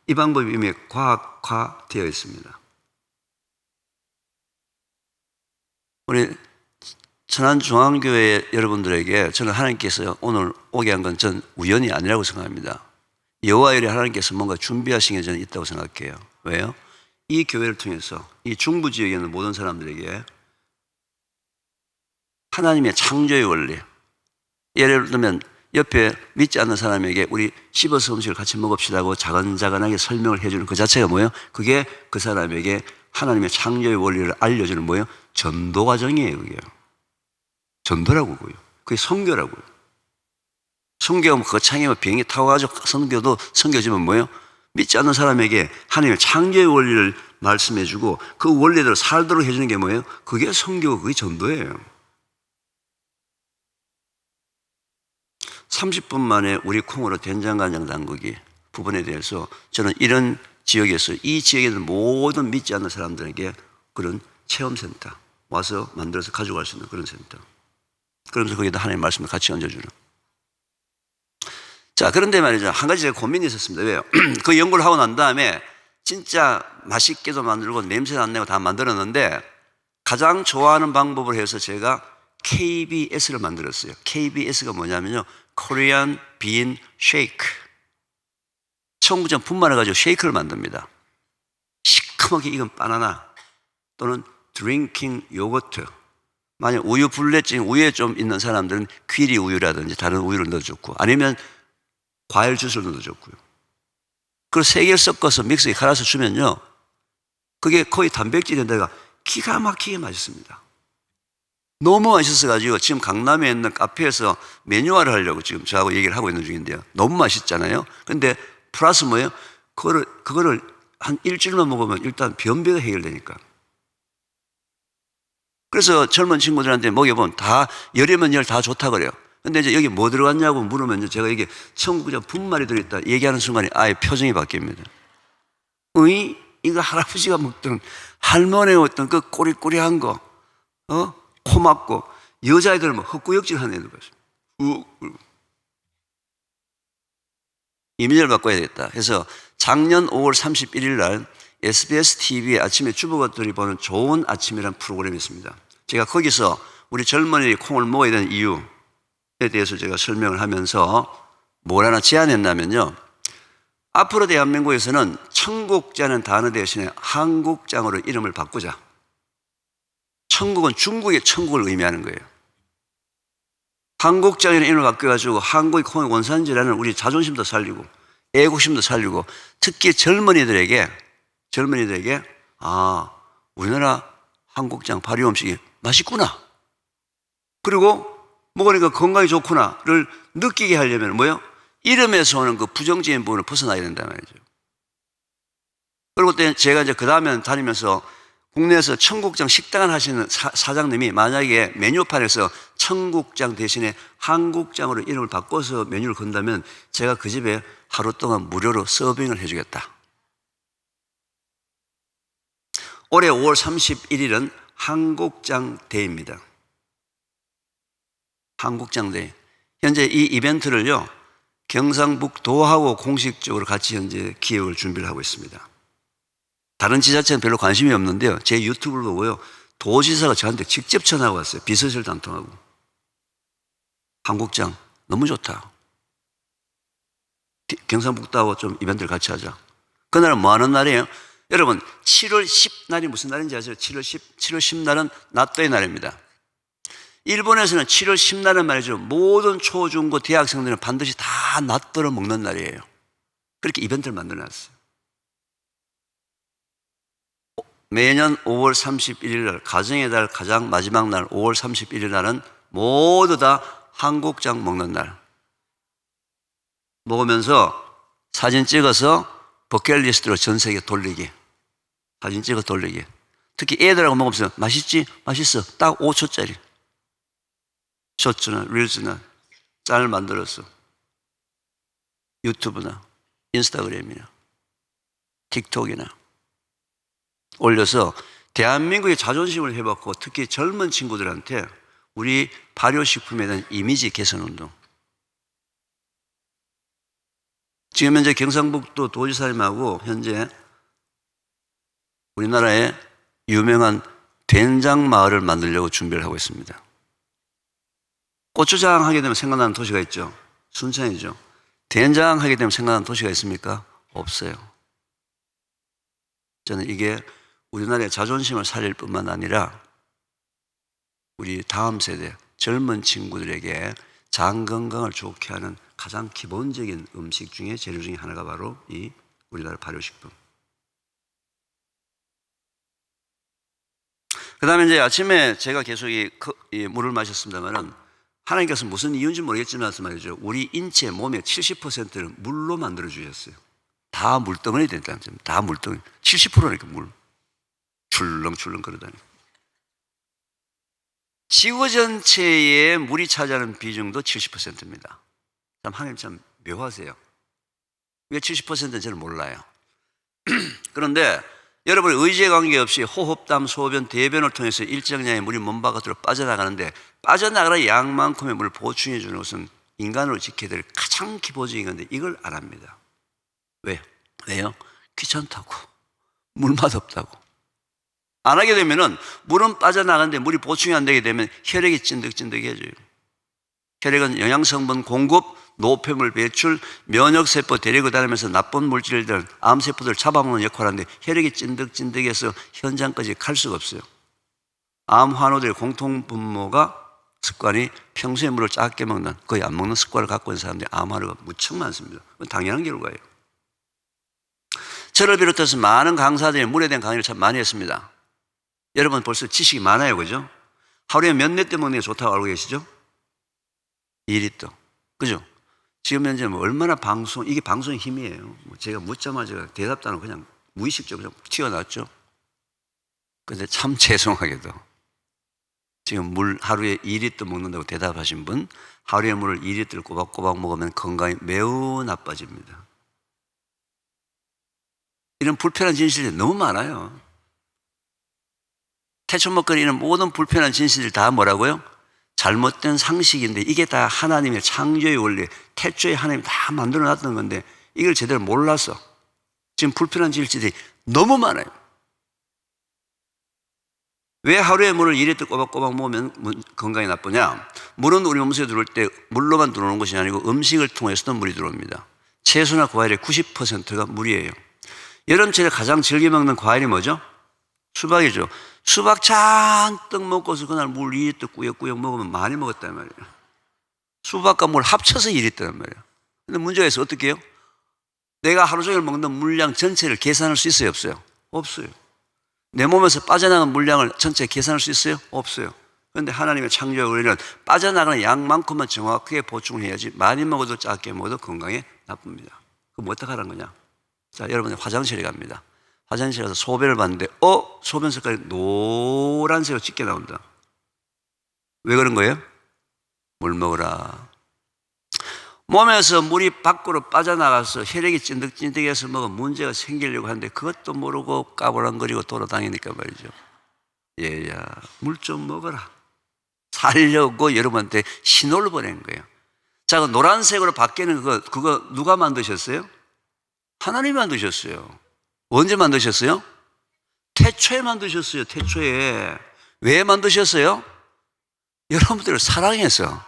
이 방법이 이미 과학화되어 있습니다. 우리 천안중앙교회 여러분들에게 저는 하나님께서 오늘 오게 한 건 전 우연이 아니라고 생각합니다. 여호와의 일에 하나님께서 뭔가 준비하신 게 저는 있다고 생각해요. 왜요? 이 교회를 통해서 이 중부 지역에 있는 모든 사람들에게 하나님의 창조의 원리, 예를 들면 옆에 믿지 않는 사람에게 우리 씹어서 음식을 같이 먹읍시다고 자근자근하게 설명을 해주는 그 자체가 뭐예요? 그게 그 사람에게 하나님의 창조의 원리를 알려주는 뭐예요? 전도 과정이에요. 그게 전도라고요. 그게 선교라고요. 선교하면 거창해 비행기 타고 가지고 선교도 선교지면 뭐예요? 믿지 않는 사람에게 하나님의 창조의 원리를 말씀해주고 그 원리대로 살도록 해주는 게 뭐예요? 그게 선교고 그게 전도예요. 30분 만에 우리 콩으로 된장간장 담그기 부분에 대해서 저는 이런 지역에서 이 지역에 있는 모든 믿지 않는 사람들에게 그런 체험센터 와서 만들어서 가져갈 수 있는 그런 센터. 그러면서 거기다 하나님의 말씀을 같이 얹어주는. 자, 그런데 말이죠. 한 가지 제가 고민이 있었습니다. 왜요? 그 연구를 하고 난 다음에 진짜 맛있게도 만들고 냄새도 안 내고 다 만들었는데 가장 좋아하는 방법을 해서 제가 KBS를 만들었어요. KBS가 뭐냐면요. Korean Bean Shake. 청국장 분말을 가지고 쉐이크를 만듭니다. 시커멓게 익은 바나나 또는 드링킹 요거트. 만약 우유 불내증, 우유에 좀 있는 사람들은 귀리 우유라든지 다른 우유를 넣어줬고 아니면 과일 주스를 넣어줬고요. 그걸 세 개를 섞어서 믹스에 갈아서 주면요. 그게 거의 단백질이 된다가 기가 막히게 맛있습니다. 너무 맛있어가지고 지금 강남에 있는 카페에서 메뉴화를 하려고 지금 저하고 얘기를 하고 있는 중인데요. 너무 맛있잖아요. 근데 플러스 뭐예요? 그거를 한 일주일만 먹으면 일단 변비가 해결되니까. 그래서 젊은 친구들한테 먹여보면 다 열이면 열 다 좋다 그래요. 근데 이제 여기 뭐 들어갔냐고 물으면 제가 이게 청국장 분말이 들어있다 얘기하는 순간에 아예 표정이 바뀝니다. 이거 할아버지가 먹던 할머니가 먹던 그 꼬리꼬리한 거, 코 막고 여자애들 뭐 헛구역질 하는 애들 봤어요. 이미지를 바꿔야 되겠다. 그래서 작년 5월 31일 날 SBS TV에 아침에 주부것들이 보는 좋은 아침이라는 프로그램이 있습니다. 제가 거기서 우리 젊은이들이 콩을 먹어야 되는 이유에 대해서 제가 설명을 하면서 뭘 하나 제안했냐면요. 앞으로 대한민국에서는 청국장은 단어 대신에 한국장으로 이름을 바꾸자. 청국은 중국의 천국을 의미하는 거예요. 한국장이라는 이름을 바꿔가지고 한국의 콩의 원산지라는 우리 자존심도 살리고 애국심도 살리고 특히 젊은이들에게 우리나라 한국장 발효 음식이 맛있구나. 그리고 먹으니까 건강이 좋구나를 느끼게 하려면 뭐예요? 이름에서 오는 그 부정적인 부분을 벗어나야 된단 말이죠. 그리고 제가 이제 그 다음에 다니면서 국내에서 청국장 식당을 하시는 사장님이 만약에 메뉴판에서 청국장 대신에 한국장으로 이름을 바꿔서 메뉴를 건다면 제가 그 집에 하루 동안 무료로 서빙을 해주겠다. 올해 5월 31일은 한국장 데이입니다. 한국장 데이. 현재 이 이벤트를요, 경상북도하고 공식적으로 같이 현재 기획을 준비를 하고 있습니다. 다른 지자체는 별로 관심이 없는데요. 제 유튜브를 보고요. 도지사가 저한테 직접 전화가 왔어요. 비서실 단통하고. 한국장 너무 좋다. 경상북도하고 좀 이벤트를 같이 하자. 그날은 뭐 하는 날이에요? 여러분 7월 10날이 무슨 날인지 아세요? 7월 10날은 나또의 날입니다. 일본에서는 7월 10날은 말이죠. 모든 초, 중, 고 대학생들은 반드시 다 나또를 먹는 날이에요. 그렇게 이벤트를 만들어놨어요. 매년 5월 31일 날, 가정의 달 가장 마지막 날 5월 31일 날은 모두 다 한국장 먹는 날. 먹으면서 사진 찍어서 버킷리스트로 전 세계 돌리기. 사진 찍어 돌리기. 특히 애들하고 먹으면서 맛있지? 맛있어. 딱 5초짜리. 쇼츠나 릴스나 짤 만들어서 유튜브나 인스타그램이나 틱톡이나 올려서 대한민국의 자존심을 회복하고 특히 젊은 친구들한테 우리 발효식품에 대한 이미지 개선 운동. 지금 현재 경상북도 도지사님하고 현재 우리나라의 유명한 된장 마을을 만들려고 준비를 하고 있습니다. 고추장 하게 되면 생각나는 도시가 있죠. 순천이죠. 된장 하게 되면 생각나는 도시가 있습니까? 없어요. 저는 이게 우리나라의 자존심을 살릴 뿐만 아니라 우리 다음 세대 젊은 친구들에게 장 건강을 좋게 하는 가장 기본적인 음식 중에 재료 중에 하나가 바로 이 우리나라 발효식품. 그 다음에 이제 아침에 제가 계속 이 물을 마셨습니다만은 하나님께서 무슨 이유인지 모르겠지만 말이죠. 우리 인체 몸의 70%를 물로 만들어 주셨어요. 다 물덩어리 된다는 점. 다 물덩어리. 70%니까 물. 출렁출렁 걸어다니. 지구 전체의 물이 차지하는 비중도 70%입니다. 참 하나님 참 묘하세요. 왜 70%는 저는 몰라요. 그런데 여러분 의지에 관계없이 호흡담, 소변, 대변을 통해서 일정량의 물이 몸 바깥으로 빠져나가는데 빠져나가는 양만큼의 물을 보충해 주는 것은 인간으로 지켜야 될 가장 기본적인 건데 이걸 안 합니다. 왜요? 귀찮다고. 물 맛없다고. 안 하게 되면은 물은 빠져나가는데 물이 보충이 안 되게 되면 혈액이 찐득찐득해져요. 혈액은 영양성분 공급, 노폐물 배출, 면역세포 데리고 다니면서 나쁜 물질들, 암세포들 잡아먹는 역할을 하는데 혈액이 찐득찐득해서 현장까지 갈 수가 없어요. 암 환우들의 공통분모가 습관이 평소에 물을 작게 먹는, 거의 안 먹는 습관을 갖고 있는 사람들이 암 환우가 무척 많습니다. 그건 당연한 결과예요. 저를 비롯해서 많은 강사들이 물에 대한 강의를 참 많이 했습니다. 여러분 벌써 지식이 많아요, 그죠? 하루에 몇 리터 먹는 게 좋다고 알고 계시죠? 2리터. 그죠? 지금 현재 뭐 얼마나 이게 방송의 힘이에요. 제가 묻자마자 대답도 안 하고 그냥 무의식적으로 튀어나왔죠. 근데 참 죄송하게도 지금 물 하루에 2리터 먹는다고 대답하신 분, 하루에 물을 2리터를 꼬박꼬박 먹으면 건강이 매우 나빠집니다. 이런 불편한 진실이 너무 많아요. 태초 먹거리는 모든 불편한 진실들 다 뭐라고요? 잘못된 상식인데 이게 다 하나님의 창조의 원리, 태초에 하나님이 다 만들어 놨던 건데 이걸 제대로 몰라서 지금 불편한 진실들이 너무 많아요. 왜 하루에 물을 2리터 꼬박꼬박 먹으면 건강이 나쁘냐? 물은 우리 몸속에 들어올 때 물로만 들어오는 것이 아니고 음식을 통해서도 물이 들어옵니다. 채소나 과일의 90%가 물이에요. 여름철에 가장 즐겨 먹는 과일이 뭐죠? 수박이죠. 수박 잔뜩 먹고서 그날 물 2리터 꾸역꾸역 먹으면 많이 먹었단 말이에요. 수박과 물 합쳐서 2리터란 말이에요. 근데 문제가 있어. 어떻게 해요? 내가 하루 종일 먹는 물량 전체를 계산할 수 있어요? 없어요? 없어요. 내 몸에서 빠져나가는 물량을 전체 계산할 수 있어요? 없어요. 그런데 하나님의 창조의 원리는 빠져나가는 양만큼만 정확하게 보충을 해야지 많이 먹어도 작게 먹어도 건강에 나쁩니다. 그럼 어떻게 하라는 거냐? 자, 여러분 화장실에 갑니다. 화장실에 가서 소변을 봤는데 소변 색깔이 노란색으로 짙게 나온다. 왜 그런 거예요? 물 먹으라. 몸에서 물이 밖으로 빠져나가서 혈액이 찐득찐득해서 뭐가 문제가 생기려고 하는데 그것도 모르고 까불랑거리고 돌아다니니까 말이죠. 얘야 물 좀 먹어라. 살려고 여러분한테 신호를 보낸 거예요. 자, 그 노란색으로 바뀌는 그거 누가 만드셨어요? 하나님이 만드셨어요. 언제 만드셨어요? 태초에 만드셨어요. 태초에. 왜 만드셨어요? 여러분들을 사랑해서.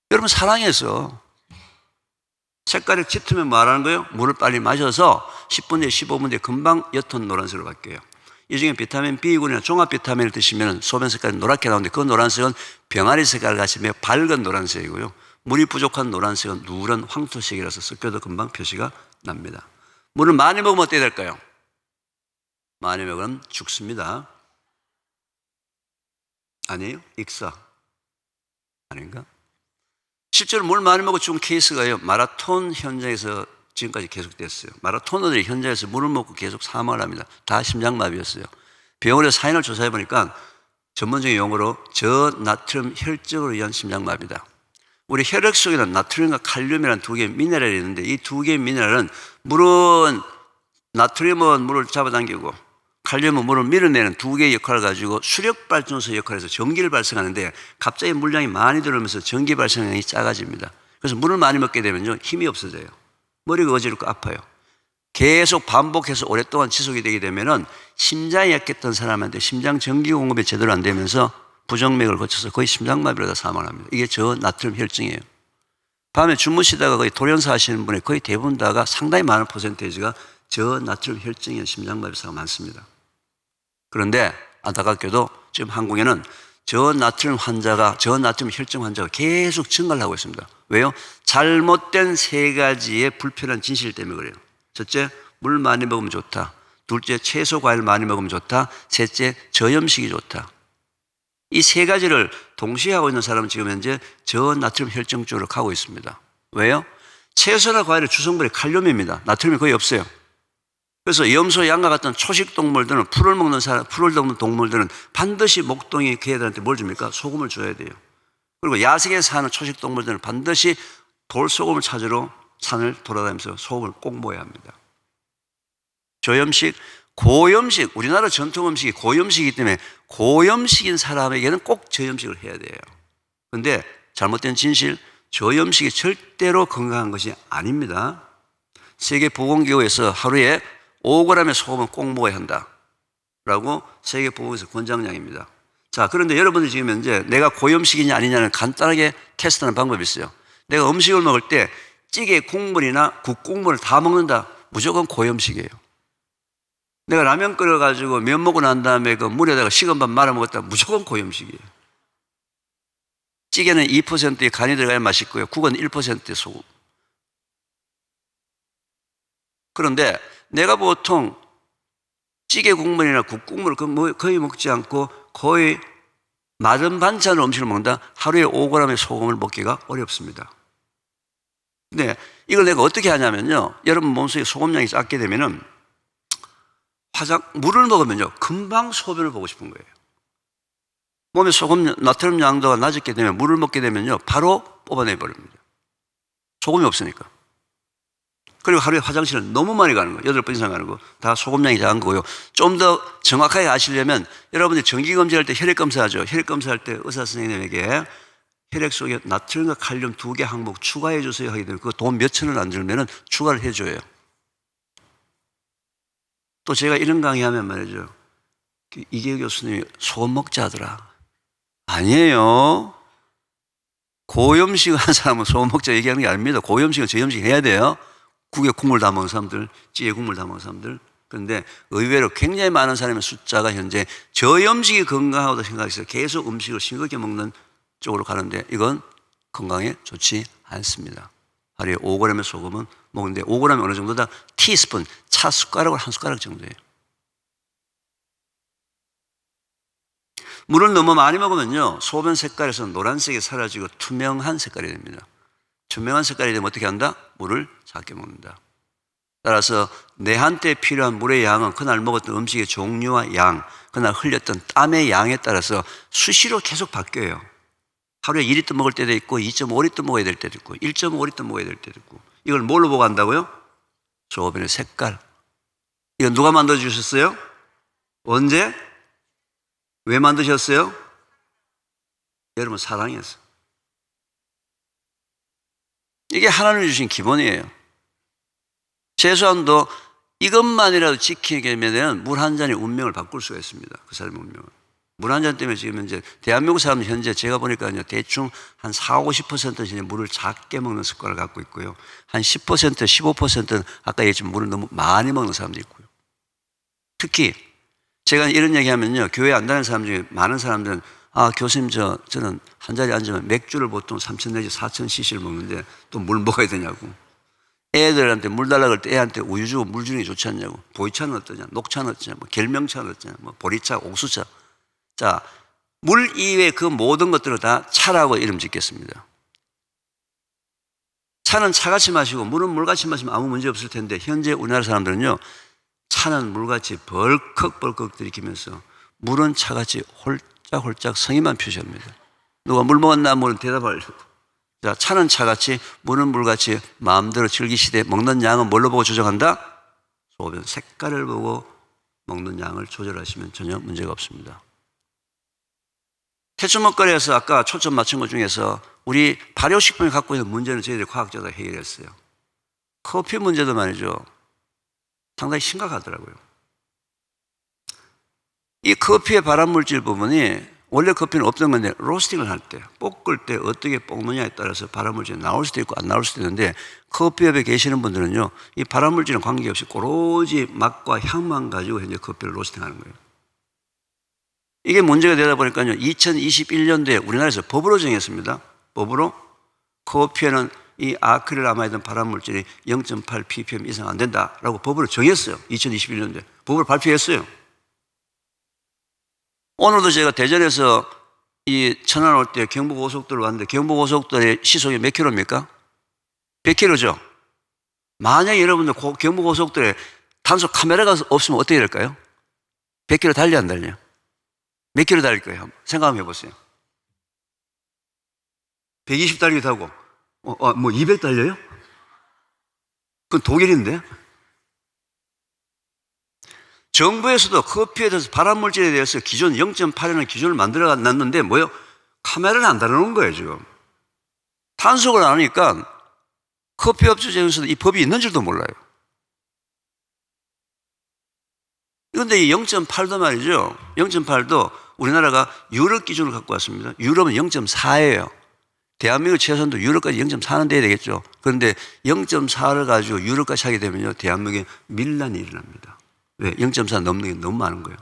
여러분 사랑해서. 색깔이 짙으면 뭐하라는 거예요? 물을 빨리 마셔서 10분 뒤에 15분 뒤에 금방 옅은 노란색으로 바뀌어요. 이 중에 비타민 B군이나 종합 비타민을 드시면 소변 색깔이 노랗게 나오는데 그 노란색은 병아리 색깔 같이 매우 밝은 노란색이고요. 물이 부족한 노란색은 누런 황토색이라서 섞여도 금방 표시가 납니다. 물을 많이 먹으면 어떻게 될까요? 많이 먹으면 죽습니다. 아니에요? 익사. 아닌가? 실제로 물 많이 먹고 죽은 케이스가요, 마라톤 현장에서 지금까지 계속됐어요. 마라토너들이 현장에서 물을 먹고 계속 사망을 합니다. 다 심장마비였어요. 병원에서 사인을 조사해 보니까 전문적인 용어로 저나트륨 혈증으로 의한 심장마비다. 우리 혈액 속에는 나트륨과 칼륨이라는 두 개의 미네랄이 있는데 이 두 개의 미네랄은 물은 나트륨은 물을 잡아당기고 칼륨은 물을 밀어내는 두 개의 역할을 가지고 수력발전소 역할에서 전기를 발생하는데 갑자기 물량이 많이 들어오면서 전기 발생량이 작아집니다. 그래서 물을 많이 먹게 되면요, 힘이 없어져요. 머리가 어지럽고 아파요. 계속 반복해서 오랫동안 지속이 되게 되면은 심장이 약했던 사람한테 심장 전기 공급이 제대로 안 되면서 부정맥을 거쳐서 거의 심장마비로 다 사망을 합니다. 이게 저나트륨 혈증이에요. 밤에 주무시다가 거의 돌연사 하시는 분의 거의 대부분 다가 상당히 많은 퍼센테이지가 저나트륨 혈증의 심장마비사가 많습니다. 그런데 안타깝게도 지금 한국에는 저나트륨 혈증 환자가 계속 증가를 하고 있습니다. 왜요? 잘못된 세 가지의 불편한 진실 때문에 그래요. 첫째, 물 많이 먹으면 좋다. 둘째, 채소 과일 많이 먹으면 좋다. 셋째, 저염식이 좋다. 이 세 가지를 동시에 하고 있는 사람은 지금 현재 저나트륨 혈증 쪽으로 가고 있습니다. 왜요? 채소나 과일의 주성분이 칼륨입니다. 나트륨이 거의 없어요. 그래서 염소, 양과 같은 초식 동물들은 풀을 먹는 동물들은 반드시 목동이 개들한테 뭘 줍니까? 소금을 줘야 돼요. 그리고 야생에 사는 초식 동물들은 반드시 돌소금을 찾으러 산을 돌아다니면서 소금을 꼭 먹어야 합니다. 저염식, 고염식, 우리나라 전통 음식이 고염식이기 때문에 고염식인 사람에게는 꼭 저염식을 해야 돼요. 그런데 잘못된 진실, 저염식이 절대로 건강한 것이 아닙니다. 세계보건기구에서 하루에 5g의 소금은 꼭 먹어야 한다라고 세계보건에서 권장량입니다. 자, 그런데 여러분들이 지금 현재 내가 고염식이냐 아니냐는 간단하게 테스트하는 방법이 있어요. 내가 음식을 먹을 때 찌개 국물이나 국 국물을 다 먹는다. 무조건 고염식이에요. 내가 라면 끓여가지고 면 먹고 난 다음에 그 물에다가 식은 밥 말아 먹었다. 무조건 고염식이에요. 찌개는 2%의 간이 들어가야 맛있고요. 국은 1%의 소금. 그런데 내가 보통 찌개 국물이나 국 국물을 거의 먹지 않고 거의 마른 반찬으로 음식을 먹는다. 하루에 5g의 소금을 먹기가 어렵습니다. 근데 이걸 내가 어떻게 하냐면요, 여러분 몸속에 소금량이 작게 되면은 물을 먹으면요 금방 소변을 보고 싶은 거예요. 몸에 나트륨 양도가 낮게 되면 물을 먹게 되면요 바로 뽑아내 버립니다. 소금이 없으니까. 그리고 하루에 화장실을 너무 많이 가는 거예요. 8번 이상 가는 거. 다 소금량이 작은 거고요. 좀 더 정확하게 아시려면 여러분들이 정기검진할 때 혈액검사하죠. 혈액검사할 때 의사 선생님에게 혈액 속에 나트륨과 칼륨 2개 항목 추가해 주세요 하게 되면 그 돈 몇천 원 안 들면 추가를 해줘요. 또 제가 이런 강의하면 말이죠. 이계혁 교수님이 소금 먹자 하더라. 아니에요. 고염식 한 사람은 소금 먹자 얘기하는 게 아닙니다. 고염식은 저염식 해야 돼요. 국에 국물 다 먹은 사람들, 찌에 국물 다 먹은 사람들. 그런데 의외로 굉장히 많은 사람의 숫자가 현재 저염식이 건강하다고 생각해서 계속 음식을 싱겁게 먹는 쪽으로 가는데 이건 건강에 좋지 않습니다. 하루에 5g의 소금은 먹는데 5g이 어느 정도다? 티스푼, 차 숟가락으로 한 숟가락 정도예요. 물을 너무 많이 먹으면요 소변 색깔에서 노란색이 사라지고 투명한 색깔이 됩니다. 투명한 색깔이 되면 어떻게 한다? 물을 작게 먹는다. 따라서 내한테 필요한 물의 양은 그날 먹었던 음식의 종류와 양, 그날 흘렸던 땀의 양에 따라서 수시로 계속 바뀌어요. 하루에 2리터 먹을 때도 있고 2.5리터 먹어야 될 때도 있고 1.5리터 먹어야 될 때도 있고. 이걸 뭘로 보고 한다고요? 소변의 색깔. 이건 누가 만들어주셨어요? 언제? 왜 만드셨어요? 여러분 사랑해서. 이게 하나님 주신 기본이에요. 최소한도 이것만이라도 지키게 되면 물 한 잔이 운명을 바꿀 수가 있습니다. 그 사람의 운명을. 물 한 잔 때문에 지금 현재 대한민국 사람은 현재 제가 보니까요 대충 한 40~50%는 이제 물을 작게 먹는 습관을 갖고 있고요. 한 10%, 15%는 아까 얘기했지만 물을 너무 많이 먹는 사람도 있고요. 특히 제가 이런 얘기하면요 교회 안 다니는 사람 중에 많은 사람들은 교수님 저는 한 자리에 앉으면 맥주를 보통 3,000 내지 4,000cc를 먹는데 또 물 먹어야 되냐고. 애들한테 물 달라고 할 때 애한테 우유 주고 물 주는 게 좋지 않냐고. 보이차는 어떠냐, 녹차는 어떠냐, 뭐 결명차는 어떠냐, 뭐 보리차, 옥수차. 자, 물 이외의 그 모든 것들을 다 차라고 이름 짓겠습니다. 차는 차같이 마시고 물은 물같이 마시면 아무 문제 없을 텐데 현재 우리나라 사람들은요, 차는 물같이 벌컥벌컥 들이키면서 물은 차같이 홀짝홀짝 성의만 표시합니다. 누가 물 먹었나 물은 대답하려고. 자, 차는 차같이 물은 물같이 마음대로 즐기시되 먹는 양은 뭘로 보고 조정한다? 소변 색깔을 보고 먹는 양을 조절하시면 전혀 문제가 없습니다. 태초 먹거리에서 아까 초점 맞춘 것 중에서 우리 발효식품이 갖고 있는 문제는 저희들이 과학적으로 해결했어요. 커피 문제도 말이죠, 상당히 심각하더라고요. 이 커피의 발암물질 부분이 원래 커피는 없던 건데 로스팅을 할 때, 볶을 때 어떻게 볶느냐에 따라서 발암물질이 나올 수도 있고 안 나올 수도 있는데 커피업에 계시는 분들은요, 이 발암물질은 관계없이 오로지 맛과 향만 가지고 현재 커피를 로스팅하는 거예요. 이게 문제가 되다 보니까요, 2021년도에 우리나라에서 법으로 정했습니다. 법으로 커피에는 이 아크릴아마이드 발암물질이 0.8 ppm 이상 안 된다라고 법으로 정했어요. 2021년도에 법을 발표했어요. 오늘도 제가 대전에서 이 천안 올 때 경부고속도로 왔는데 경부고속도로의 시속이 몇 킬로입니까? 100킬로죠. 만약에 여러분들 경부고속도로에 단속 카메라가 없으면 어떻게 될까요? 100킬로 달려 안 달려? 몇 킬로 달릴 거예요? 생각 한번 해보세요. 120 달리기도 하고, 뭐 200 달려요? 그건 독일인데? 정부에서도 커피에 대해서 발암물질에 대해서 기존 0.8이라는 기준을 만들어 놨는데 뭐요? 카메라는 안 달아놓은 거예요, 지금. 단속을 안 하니까 커피업체 중에서도 이 법이 있는 줄도 몰라요. 그런데 이 0.8도 말이죠. 0.8도 우리나라가 유럽 기준을 갖고 왔습니다. 유럽은 0.4예요. 대한민국 최선도 유럽까지 0.4는 돼야 되겠죠. 그런데 0.4를 가지고 유럽까지 하게 되면요, 대한민국에 밀란이 일어납니다. 왜? 0.4 넘는 게 너무 많은 거예요.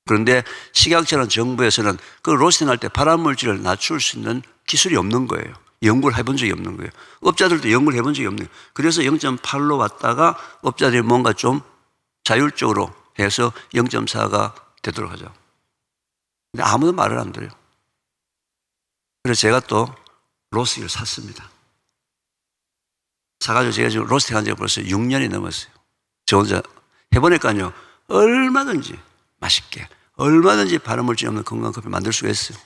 그런데 식약처는 정부에서는 그 로스팅할 때 발암물질을 낮출 수 있는 기술이 없는 거예요. 연구를 해본 적이 없는 거예요. 업자들도 연구를 해본 적이 없는 거예요. 그래서 0.8로 왔다가 업자들이 뭔가 좀 자율적으로 해서 0.4가 되도록 하죠. 근데 아무도 말을 안 들어요. 그래서 제가 또 로스팅을 샀습니다. 사가지고 제가 지금 로스팅 한 지가 벌써 6년이 넘었어요. 저 혼자 해보니까요, 얼마든지 맛있게, 얼마든지 발암물질 없는 건강한 커피 만들 수가 있어요.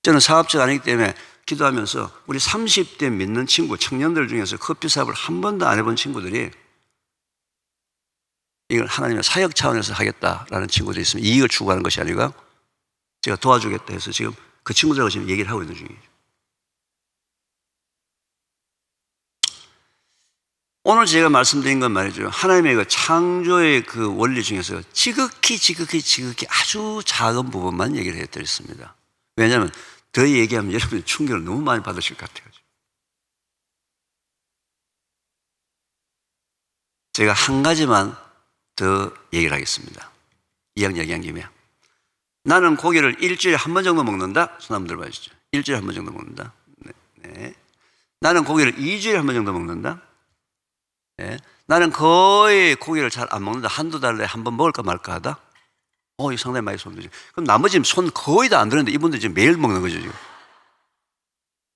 저는 사업자가 아니기 때문에 기도하면서 우리 30대 믿는 친구, 청년들 중에서 커피 사업을 한 번도 안 해본 친구들이 이걸 하나님의 사역 차원에서 하겠다라는 친구들이 있으면 이익을 추구하는 것이 아니라 제가 도와주겠다 해서 지금 그 친구들하고 지금 얘기를 하고 있는 중이에요. 오늘 제가 말씀드린 건 말이죠, 하나님의 그 창조의 그 원리 중에서 지극히 아주 작은 부분만 얘기를 해드렸습니다. 왜냐하면 더 얘기하면 여러분이 충격을 너무 많이 받으실 것 같아요. 제가 한 가지만 더 얘기를 하겠습니다. 이왕 얘기한 김에. 나는 고기를 일주일에 한 번 정도 먹는다. 손 한번 들어봐주시죠. 일주일에 한 번 정도 먹는다. 네. 나는 고기를 2주일에 한 번 정도 먹는다. 네. 나는 거의 고기를 잘 안 먹는다. 한두 달에 한 번 먹을까 말까 하다. 이거 상당히 많이 손 들죠. 그럼 나머지는 손 거의 다 안 드는데 이분들 지금 매일 먹는 거죠, 지금.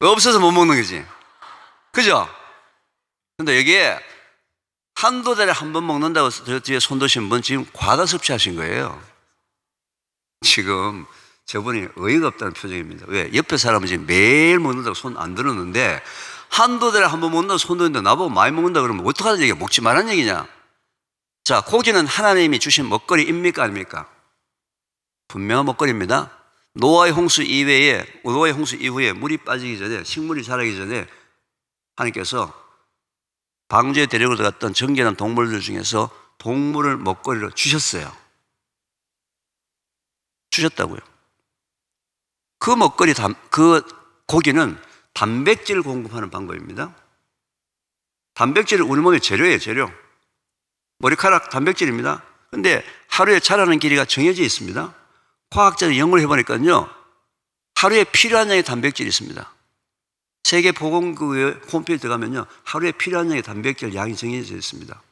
없어서 못 먹는 거지. 그죠? 근데 여기에 한두 달에 한 번 먹는다고 저 뒤에 손 드신 분 지금 과다 섭취하신 거예요. 지금 저분이 어이가 없다는 표정입니다. 왜? 옆에 사람은 지금 매일 먹는다고 손 안 들었는데 한두 달에 한 번 먹는다고 손 드는데 나보고 많이 먹는다 그러면 어떡하는 얘기야? 먹지 말라는 얘기냐? 자, 고기는 하나님이 주신 먹거리입니까? 아닙니까? 분명한 먹거리입니다. 노아의 홍수 이후에 물이 빠지기 전에, 식물이 자라기 전에 하나님께서 방주의 대륙으로 들어갔던 정결한 동물들 중에서 동물을 먹거리로 주셨어요. 주셨다고요. 그 고기는 단백질을 공급하는 방법입니다. 단백질은 우리 몸의 재료예요, 재료. 머리카락 단백질입니다. 근데 하루에 자라는 길이가 정해져 있습니다. 과학자들이 연구를 해보니까요, 하루에 필요한 양의 단백질이 있습니다. 세계보건국의 홈페이지 들어가면요, 하루에 필요한 양의 단백질 양이 정해져 있습니다.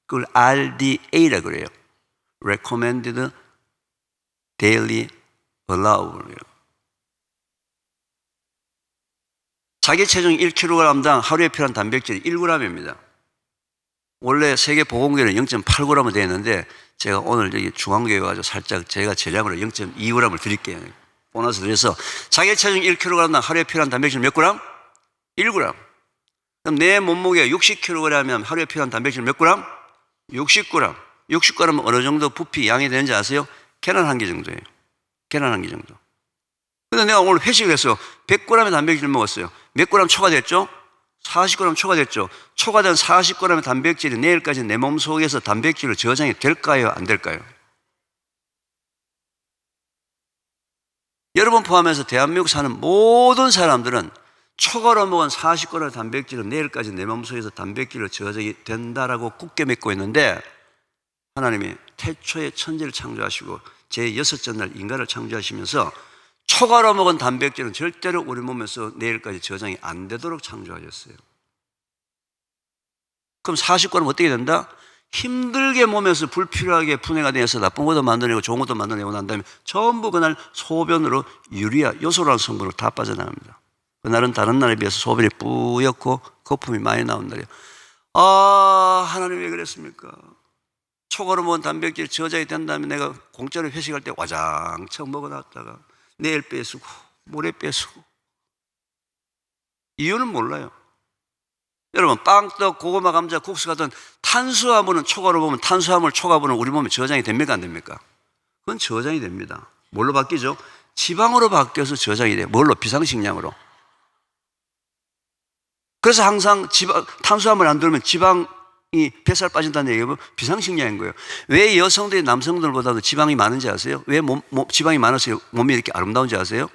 그걸 RDA라고 그래요. Recommended Daily Allowable. 자기 체중 1kg당 하루에 필요한 단백질이 1g입니다. 원래 세계보건국에는 0.8g으로 되어 있는데 제가 오늘 여기 중앙교회 가서 살짝 제가 제량으로 0.2g을 드릴게요. 보너스 드려서 자기 체중 1kg당 하루에 필요한 단백질 몇 g? 1g. 그럼 내 몸무게가 60kg이면 하루에 필요한 단백질 몇 g? 60g. 60g은 어느 정도 부피 양이 되는지 아세요? 계란 한 개 정도예요. 계란 한 개 정도. 근데 내가 오늘 회식을 해서 100g의 단백질을 먹었어요. 몇 g 초과됐죠? 40g 초과됐죠? 초과된 40g의 단백질이 내일까지 내 몸 속에서 단백질로 저장이 될까요? 안 될까요? 여러분 포함해서 대한민국 사는 모든 사람들은 초과로 먹은 40g의 단백질은 내일까지 내 몸속에서 단백질로 저장이 된다라고 굳게 믿고 있는데 하나님이 태초에 천지를 창조하시고 제6째 날 인간을 창조하시면서 초과로 먹은 단백질은 절대로 우리 몸에서 내일까지 저장이 안 되도록 창조하셨어요. 그럼 40g은 어떻게 된다? 힘들게 몸에서 불필요하게 분해가 되어서 나쁜 것도 만들어내고 좋은 것도 만들어내고 난 다음에 전부 그날 소변으로 유리아, 요소라는 성분으로 다 빠져나갑니다. 그날은 다른 날에 비해서 소변이 뿌옇고 거품이 많이 나온 날이에요. 아, 하나님 왜 그랬습니까? 초과로 먹은 단백질 저장이 된다면 내가 공짜로 회식할 때 와장창 먹어놨다가 내일 빼쓰고 모레 빼쓰고 이유는 몰라요. 여러분 빵, 떡, 고구마, 감자, 국수 같은 탄수화물은 초과로 보면 탄수화물 초과분은 우리 몸에 저장이 됩니까 안 됩니까? 그건 저장이 됩니다. 뭘로 바뀌죠? 지방으로 바뀌어서 저장이 돼요. 뭘로? 비상식량으로. 그래서 항상 탄수화물 안 들으면 지방이 뱃살 빠진다는 얘기는 비상식량인 거예요. 왜 여성들이 남성들보다도 지방이 많은지 아세요? 왜 지방이 많아서 몸이 이렇게 아름다운지 아세요?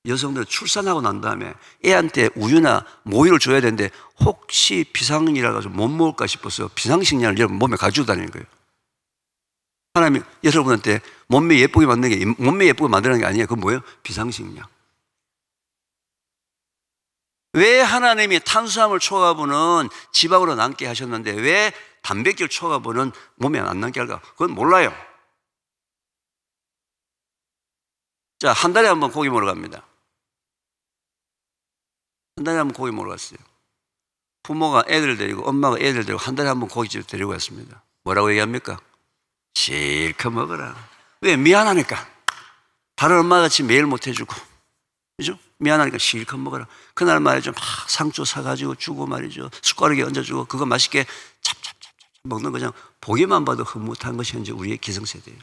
여성들은 출산하고 난 다음에 애한테 우유나 모유를 줘야 되는데 혹시 비상이라서 못 먹을까 싶어서 비상식량을 여러분 몸에 가지고 다니는 거예요. 하나님이 여러분한테 몸매 예쁘게 만드는 게 몸매 예쁘게 만드는 게 아니에요. 그건 뭐예요? 비상식량. 왜 하나님이 탄수화물 초과분은 지방으로 남게 하셨는데 왜 단백질 초과분은 몸에 안 남게 할까? 그건 몰라요. 자, 한 달에 한 번 고기 먹으러 갑니다. 한 달에 한 번 고기 먹으러 갔어요. 부모가 애들 데리고 엄마가 애들 데리고 한 달에 한 번 고깃집 데리고 갔습니다. 뭐라고 얘기합니까? 실컷 먹어라. 왜? 미안하니까. 다른 엄마같이 매일 못 해주고, 그죠? 미안하니까 실컷 먹어라. 그날 말이죠, 막 상추 사가지고 주고 말이죠, 숟가락에 얹어주고 그거 맛있게 찹찹찹찹 먹는 거 그냥 보기만 봐도 흐뭇한 것이 현재 우리의 기성세대예요.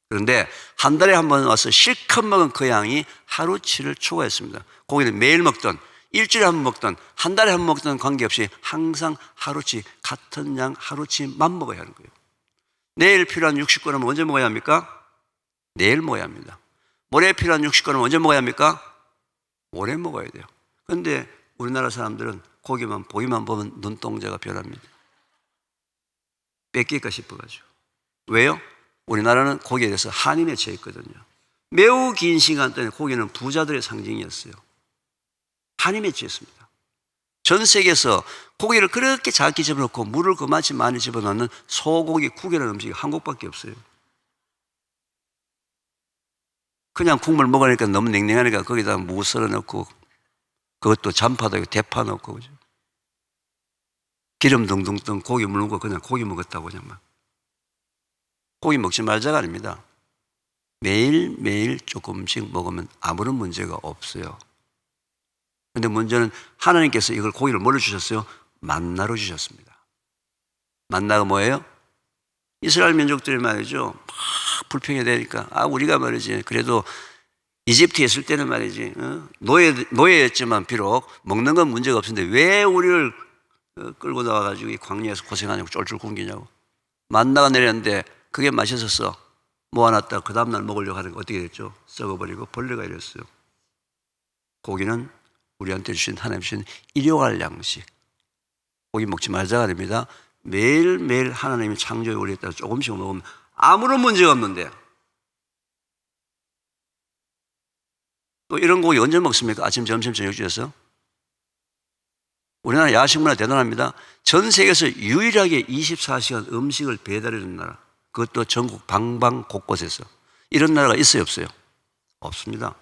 그런데 한 달에 한 번 와서 실컷 먹은 그 양이 하루치를 초과했습니다. 고기는 매일 먹던, 일주일에 한 번 먹던, 한 달에 한 번 먹던 관계없이 항상 하루치, 같은 양 하루치만 먹어야 하는 거예요. 내일 필요한 60g은 언제 먹어야 합니까? 내일 먹어야 합니다. 모레 필요한 60g은 언제 먹어야 합니까? 모레 먹어야 돼요. 그런데 우리나라 사람들은 고기만 보기만 보면 눈동자가 변합니다. 뺏길까 싶어가지고. 왜요? 우리나라는 고기에 대해서 한이 맺혀 있거든요. 매우 긴 시간 동안 고기는 부자들의 상징이었어요. 한이 맺혀 있습니다. 전 세계에서 고기를 그렇게 작게 집어넣고 물을 그만치 많이 집어넣는 소고기 국이라는 음식이 한국밖에 없어요. 그냥 국물 먹으니까 너무 냉랭하니까 거기다 무 썰어 넣고 그것도 잔파도 대파 넣고 그죠? 기름 둥둥 고기 물고 그냥 고기 먹었다고 그냥 막. 고기 먹지 말자가 아닙니다. 매일매일 조금씩 먹으면 아무런 문제가 없어요. 그런데 문제는 하나님께서 이걸 고기를 뭘로 주셨어요? 만나로 주셨습니다. 만나가 뭐예요? 이스라엘 민족들이 말이죠, 막 불평이 되니까 우리가 말이지 그래도 이집트에 있을 때는 말이지 노예였지만 비록 먹는 건 문제가 없었는데 왜 우리를 끌고 나와가지고 이 광야에서 고생하냐고 쫄쫄 굶기냐고. 만나가 내렸는데 그게 맛있어서 모아놨다 그 다음날 먹으려고 하는 거 어떻게 됐죠? 썩어버리고 벌레가 이랬어요. 고기는 우리한테 주신 하나님 주신 일용할 양식. 고기 먹지 말자가 아닙니다. 매일매일 하나님이 창조해 우리에 따라 조금씩 먹으면 아무런 문제가 없는데 또 이런 고기 언제 먹습니까? 아침, 점심, 저녁 중에서? 우리나라 야식 문화 대단합니다. 전 세계에서 유일하게 24시간 음식을 배달해 주는 나라. 그것도 전국 방방 곳곳에서. 이런 나라가 있어요, 없어요? 없습니다.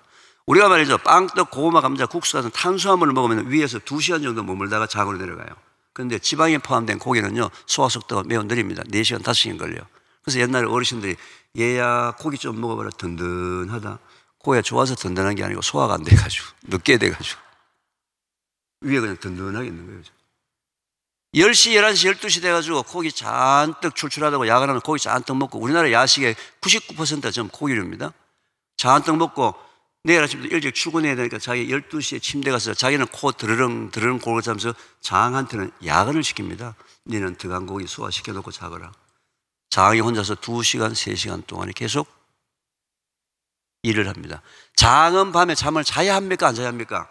우리가 말이죠. 빵떡, 고구마, 감자, 국수 같은 탄수화물을 먹으면 위에서 2시간 정도 머물다가 장으로 내려가요. 그런데 지방에 포함된 고기는요, 소화 속도가 매우 느립니다. 4시간, 5시간 걸려요. 그래서 옛날에 어르신들이 얘야 고기 좀 먹어봐라. 든든하다. 고기가 좋아서 든든한 게 아니고 소화가 안 돼가지고 늦게 돼가지고 위에 그냥 든든하게 있는 거예요. 10시, 11시, 12시 돼가지고 고기 잔뜩 출출하다고 야간하면 고기 잔뜩 먹고, 우리나라 야식의 99%가 전부 고기류입니다. 잔뜩 먹고 내일 아침부터 일찍 출근해야 되니까 자기 12시에 침대 가서 자기는 코 드르릉 드르릉 골고 자면서 장한테는 야근을 시킵니다. 너는 들어간 고기 소화시켜놓고 자거라. 장이 혼자서 2시간, 3시간 동안에 계속 일을 합니다. 장은 밤에 잠을 자야 합니까? 안 자야 합니까?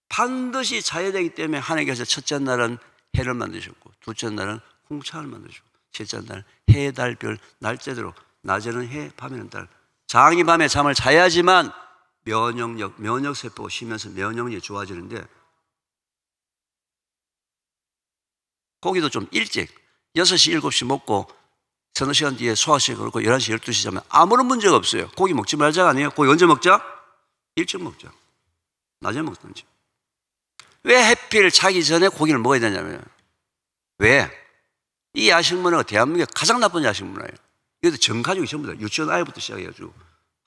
반드시 자야 되기 때문에 하나님께서 첫째 날은 해를 만드셨고, 둘째 날은 홍차를 만드셨고, 셋째 날은 해, 달, 별, 날짜대로 낮에는 해, 밤에는 달. 장이 밤에 잠을 자야지만 면역세포가 쉬면서 면역력이 좋아지는데, 고기도 좀 일찍 6시, 7시 먹고 서너 시간 뒤에 소화시켜 그렇고 11시, 12시 자면 아무런 문제가 없어요. 고기 먹지 말자가 아니에요. 고기 언제 먹자? 일찍 먹자. 낮에 먹든지. 왜 해필 자기 전에 고기를 먹어야 되냐면, 왜? 이 야식 문화가 대한민국의 가장 나쁜 야식 문화예요. 이것도 전 가족이 전부 다 유치원 아이부터 시작해가지고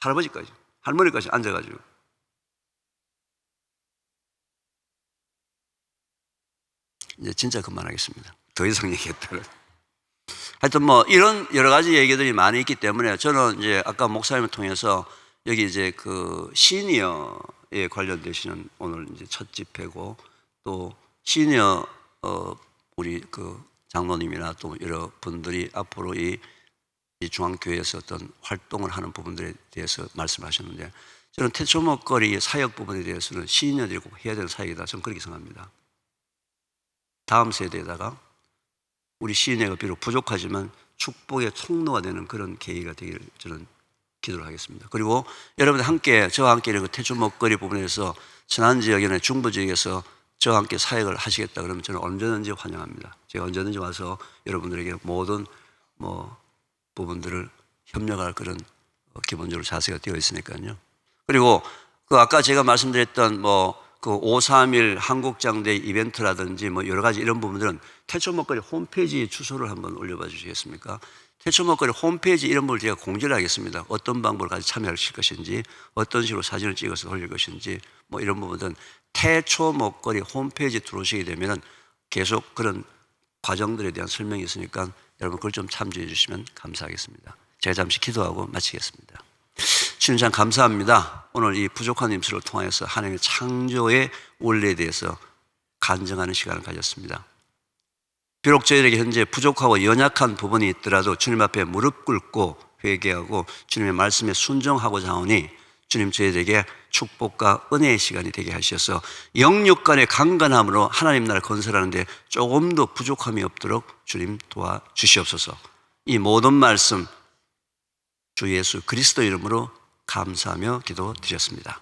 할아버지까지, 할머니까지 앉아가지고. 이제 진짜 그만하겠습니다. 더 이상 얘기했다가. 하여튼 뭐 이런 여러 가지 얘기들이 많이 있기 때문에 저는 이제 아까 목사님을 통해서 여기 이제 그 시니어에 관련되시는 오늘 이제 첫 집회고, 또 시니어 우리 그 장로님이나 또 여러 분들이 앞으로 이 중앙교회에서 어떤 활동을 하는 부분들에 대해서 말씀하셨는데, 저는 태초목걸이 사역 부분에 대해서는 시니어들이 꼭 해야 되는 사역이다. 저는 그렇게 생각합니다. 다음 세대에다가 우리 시니어가 비록 부족하지만 축복의 통로가 되는 그런 계기가 되기를 저는 기도를 하겠습니다. 그리고 여러분들 함께, 저와 함께 그 태초 먹거리 부분에서 천안 지역이나 중부 지역에서 저와 함께 사역을 하시겠다 그러면 저는 언제든지 환영합니다. 제가 언제든지 와서 여러분들에게 모든 부분들을 협력할 그런 기본적으로 자세가 되어 있으니까요. 그리고 그 아까 제가 말씀드렸던 그 531 한국장대 이벤트라든지 여러 가지 이런 부분들은 태초 먹거리 홈페이지 주소를 한번 올려봐 주시겠습니까? 태초 먹거리 홈페이지 이런 부분을 제가 공지를 하겠습니다. 어떤 방법으로 같이 참여하실 것인지, 어떤 식으로 사진을 찍어서 올릴 것인지, 이런 부분들은 태초 먹거리 홈페이지 들어오시게 되면 계속 그런 과정들에 대한 설명이 있으니까 여러분 그걸 좀 참조해 주시면 감사하겠습니다. 제가 잠시 기도하고 마치겠습니다. 주님 참 감사합니다. 오늘 이 부족한 임수를 통해서 하나님의 창조의 원리에 대해서 간증하는 시간을 가졌습니다. 비록 저희에게 현재 부족하고 연약한 부분이 있더라도 주님 앞에 무릎 꿇고 회개하고 주님의 말씀에 순종하고자 하오니 주님 저희에게 축복과 은혜의 시간이 되게 하셔서 영육 간의 강건함으로 하나님 나라를 건설하는데 조금 더 부족함이 없도록 주님 도와주시옵소서. 이 모든 말씀 주 예수 그리스도 이름으로 감사하며 기도드렸습니다.